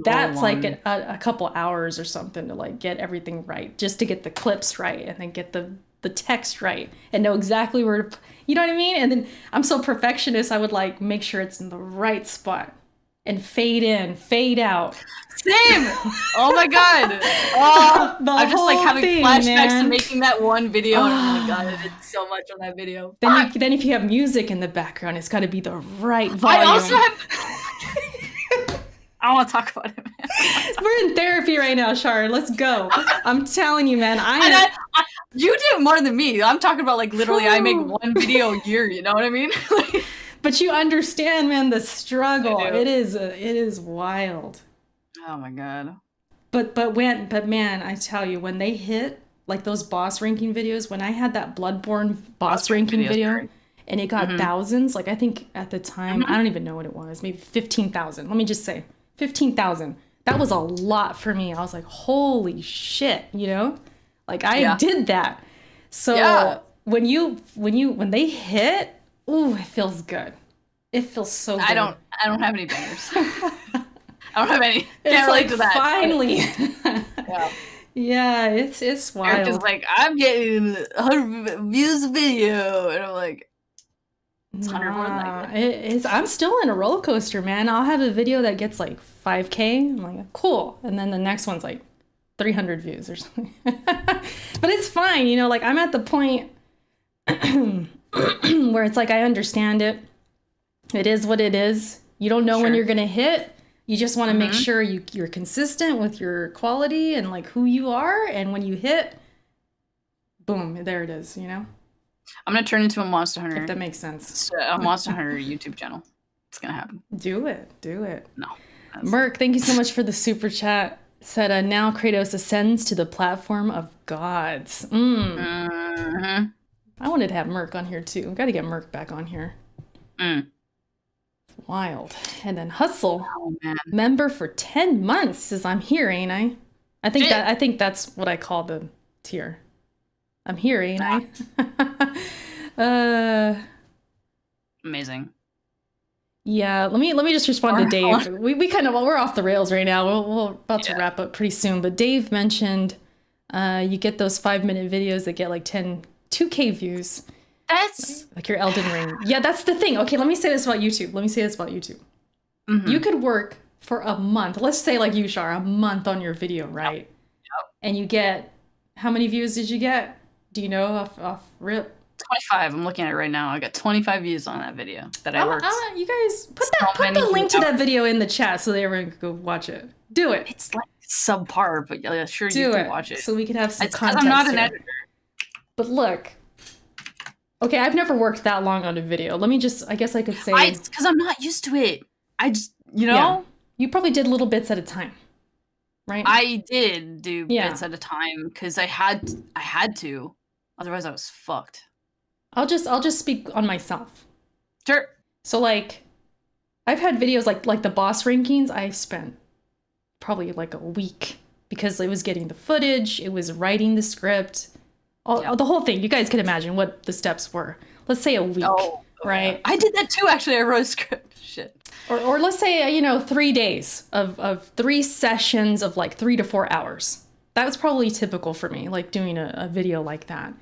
That's one. Like a couple hours or something to like get everything right, just to get the clips right and then get the text right and know exactly where to, you know what I mean? And then I'm so perfectionist, I would like make sure it's in the right spot and fade in, fade out. Same. Oh my God. Oh, I'm just like having flashbacks to making that one video. And oh my God, I did so much on that video. Then if you have music in the background, it's got to be the right volume. I also have. I want to talk about it, man. We're in therapy right now, Shar. Let's go. I'm telling you, man. You do more than me. I'm talking about like literally I make one video a year, you know what I mean? But you understand, man, the struggle. It is wild. Oh my God. But man, I tell you, when they hit like those boss ranking videos, when I had that Bloodborne boss ranking video and it got thousands, like I think at the time, I don't even know what it was, maybe 15,000. Let me just say 15,000. That was a lot for me. I was like, holy shit, you know? Like I did that. So when they hit, ooh, it feels good. It feels so good. I don't have any bangers. I don't have any. Can't relate to that. Finally. Yeah, it's wild. Eric is like, I'm getting 100 views a video, and I'm like, it's 100 more than that. I'm still in a roller coaster, man. I'll have a video that gets like 5K. I'm like, cool, and then the next one's like 300 views or something. But it's fine, you know. Like I'm at the point where it's like I understand it. It is what it is. You don't know when you're gonna hit. You just want to make sure you're consistent with your quality and like who you are. And when you hit, boom, there it is, you know? I'm going to turn into a Monster Hunter. If that makes sense. A Monster Hunter YouTube channel. It's going to happen. Do it. No. Merc, thank you so much for the super chat. Said, now Kratos ascends to the platform of gods. I wanted to have Merc on here too. Got to get Merc back on here. Wild. And then Hustle, member for 10 months, says I'm here, ain't I? I think that's what I call the tier. I'm here, ain't I? Uh, Amazing. yeah. Let me just respond to Or- Dave. We kind of we're off the rails right now. We're about to Yeah. wrap up pretty soon. But Dave mentioned, you get those 5-minute videos that get like 2K views, That's like your Elden Ring. Yeah, that's the thing. Okay, let me say this about YouTube. You could work for a month. Let's say like you, Shar, a month on your video, right? Yep. And you get, how many views did you get? Do you know off rip? 25. I'm looking at it right now. I got 25 views on that video that I worked. You guys put So the many link to hours. that video in the chat so everyone can go watch it. Do it. It's like subpar, but yeah, sure, you Do can it. watch it. So we can have some It's 'cause context I'm not an here. editor. But look. Okay, I've never worked that long on a video. Let me just, I guess I could say. It's because I'm not used to it. I just, Yeah. You probably did little bits at a time, right? I did do Yeah. bits at a time because I had to. Otherwise, I was fucked. I'll just speak on myself. Sure. So like, I've had videos like the boss rankings. I spent probably like a week because it was getting the footage, it was writing the script, the whole thing. You guys can imagine what the steps were. Let's say a week, right? I did that too. Actually, I wrote a script. Shit. Or let's say 3 days of 3 sessions of like 3 to 4 hours. That was probably typical for me, like doing a video like that.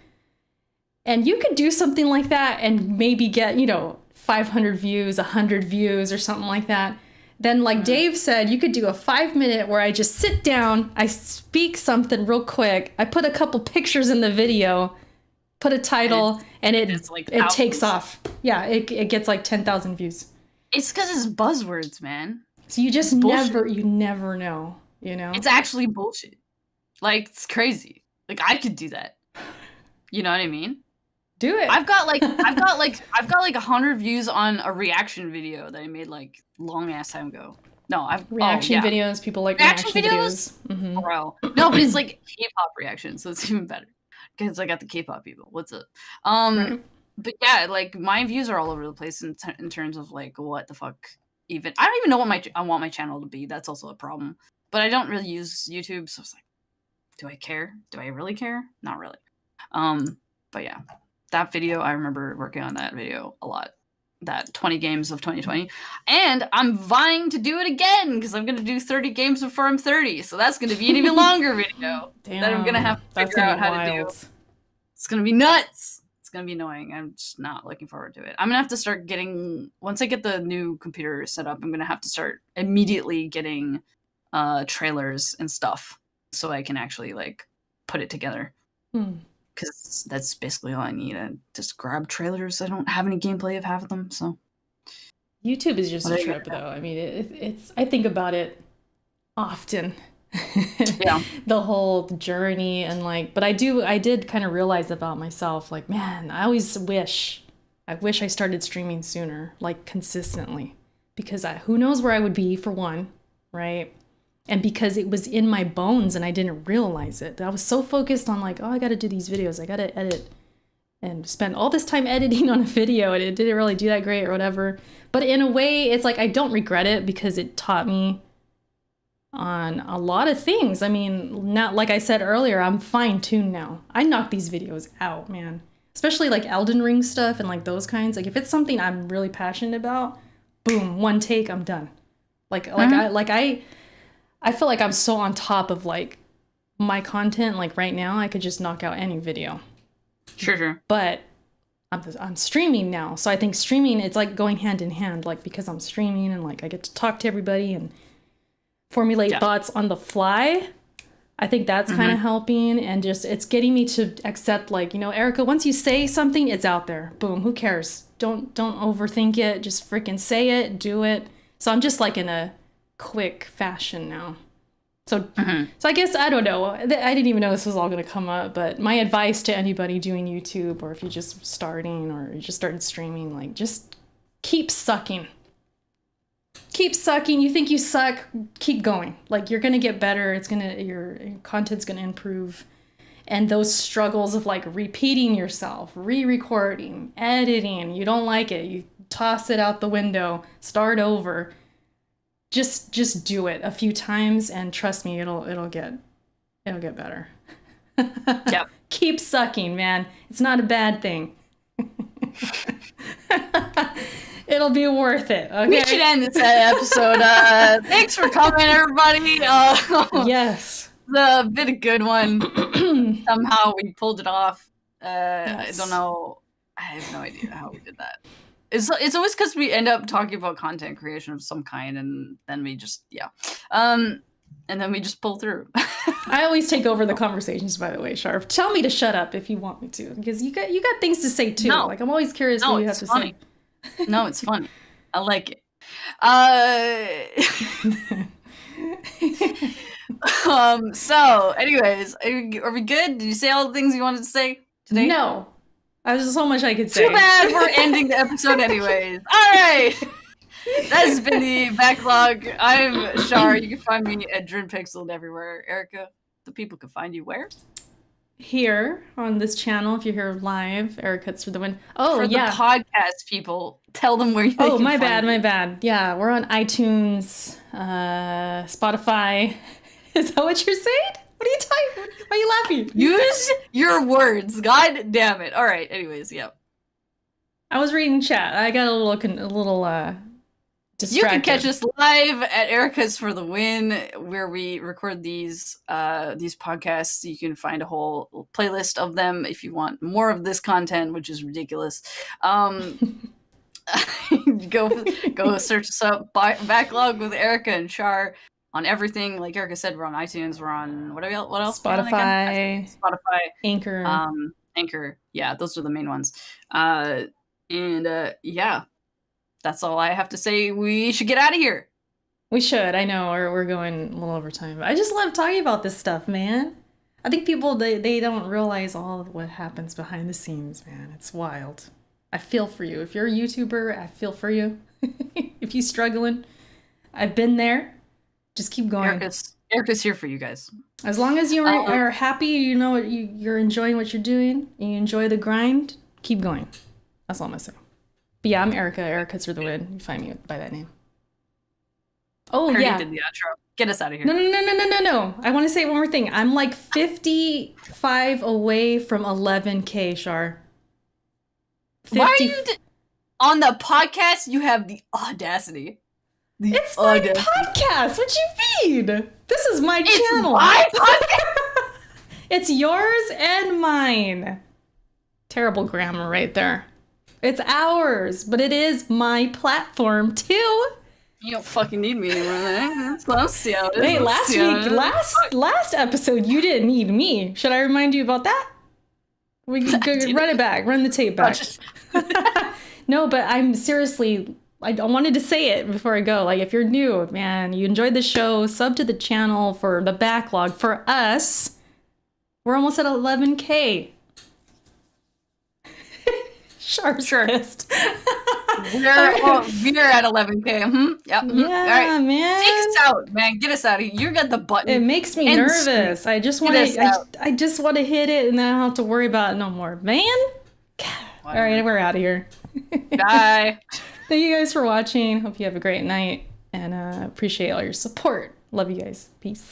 And you could do something like that and maybe get 500 views, 100 views, or something like that. Then, like Dave said, you could do a 5-minute where I just sit down, I speak something real quick, I put a couple pictures in the video, put a title, and it takes off. Yeah, it gets like 10,000 views. It's because it's buzzwords, man. So you just never know, It's actually bullshit. Like, it's crazy. Like, I could do that. You know what I mean? Do it. I've got like 100 views on a reaction video that I made like long ass time ago. No, reaction videos. People like reaction videos. Mm-hmm. Bro, no, but it's like K-pop reaction, so it's even better because I got the K-pop people. What's up? Right. But yeah, like my views are all over the place in terms of like what the fuck. Even I don't even know what I want my channel to be. That's also a problem. But I don't really use YouTube, so it's like, do I care? Do I really care? Not really. But yeah. That video, I remember working on that video a lot. That 20 games of 2020. And I'm vying to do it again because I'm going to do 30 games before I'm 30. So that's going to be an even longer video that I'm going to have to figure out how to do. It's going to be nuts. It's going to be annoying. I'm just not looking forward to it. I'm going to have to start getting, once I get the new computer set up, I'm going to have to start immediately getting trailers and stuff so I can actually like put it together. Because that's basically all I need. I just grab trailers. I don't have any gameplay of half of them, so. YouTube is just a trip, though. I mean, it's. I think about it often. Yeah. The whole journey and like, but I did kind of realize about myself, like, man, I wish I started streaming sooner, like consistently, because who knows where I would be for one, right? And because it was in my bones and I didn't realize it. I was so focused on like, oh, I got to do these videos. I got to edit and spend all this time editing on a video and it didn't really do that great or whatever. But in a way, it's like I don't regret it because it taught me on a lot of things. I mean, not like I said earlier, I'm fine-tuned now. I knock these videos out, man. Especially like Elden Ring stuff and like those kinds. Like if it's something I'm really passionate about, boom, one take, I'm done. I feel like I'm so on top of like my content. Like right now, I could just knock out any video. Sure. But I'm streaming now, so I think streaming, it's like going hand in hand. Like because I'm streaming and like I get to talk to everybody and formulate thoughts on the fly. I think that's kind of helping, and just it's getting me to accept like, Erica, once you say something, it's out there. Boom. Who cares? Don't overthink it. Just freaking say it. Do it. So I'm just like in a quick fashion now. So I guess, I don't know. I didn't even know this was all going to come up, but my advice to anybody doing YouTube, or if you're just starting or you just started streaming, like just keep sucking. Keep sucking. You think you suck, keep going. Like you're going to get better. Your content's going to improve. And those struggles of like repeating yourself, re-recording, editing, you don't like it, you toss it out the window, start over. Just do it a few times and trust me, it'll get better. Yep. Keep sucking, man. It's not a bad thing. It'll be worth it. Okay. We should end this episode. Thanks for coming, everybody. Yes. The been a good one. Somehow we pulled it off. Yes. I don't know. I have no idea how we did that. It's always because we end up talking about content creation of some kind, and then we just and then we just pull through. I always take over the conversations, by the way, Sharp. Tell me to shut up if you want me to, because you got things to say too. No. Like, I'm always curious what you have to funny. say. No, it's funny. I like it. So anyways, are we good? Did you say all the things you wanted to say today? No. There's so much I could say. Too bad we're ending the episode anyways. All right. That's been the Backlog. I'm Shar. You can find me at DreamPixel everywhere. Erica, the people can find you where? Here on this channel, if you're here live, Eric cuts through the wind. Oh, For yeah. the podcast people, tell them where you Oh, can my find bad, you. my bad. Yeah, we're on iTunes, Spotify. Is that what you're saying? What are you talking? Why are you laughing? Use your words. God damn it. All right. Anyways, yeah. I was reading chat. I got a little distracted. You can catch us live at Erica's for the Win, where we record these podcasts. You can find a whole playlist of them if you want more of this content, which is ridiculous. Go search us up. Backlog with Erica and Shar on everything. Like Erica said, we're on iTunes. We're on what else? Spotify, Anchor. Anchor. Yeah, those are the main ones. Yeah. That's all I have to say. We should get out of here. We should. I know we're going a little over time. But I just love talking about this stuff, man. I think people, they don't realize all of what happens behind the scenes, man. It's wild. I feel for you. If you're a YouTuber, I feel for you. If you're struggling, I've been there. Just keep going. Erica's here for you guys. As long as you are happy, you know you're enjoying what you're doing, and you enjoy the grind, keep going. That's all I'm going to say. But yeah, I'm Erica. Erica Cuts Through the Wind. You find me by that name. Oh, yeah. Did the outro. Get us out of here. No. I want to say one more thing. I'm like 55 away from 11K, Shar. Why are you... on the podcast, you have the audacity. It's my podcast. What you mean? This is my channel. My podcast? It's yours and mine. Terrible grammar right there. It's ours, but it is my platform too. You don't fucking need me anymore then. Let's see how it is. Hey, last episode, you didn't need me. Should I remind you about that? We can run it back. Run the tape back. No, but I'm seriously... I wanted to say it before I go. Like, if you're new, man, you enjoyed the show, sub to the channel for the Backlog. For us, we're almost at 11K. Sharp's pissed. We're at 11K. Mm-hmm. Yep. Mm-hmm. Yeah, all right. man. Take us out, man. Get us out of here. You got the button. It makes me nervous. I just want to. I just want to hit it, and then I don't have to worry about it no more, man. All right, we're out of here. Bye. Thank you guys for watching. Hope you have a great night, and appreciate all your support. Love you guys. Peace.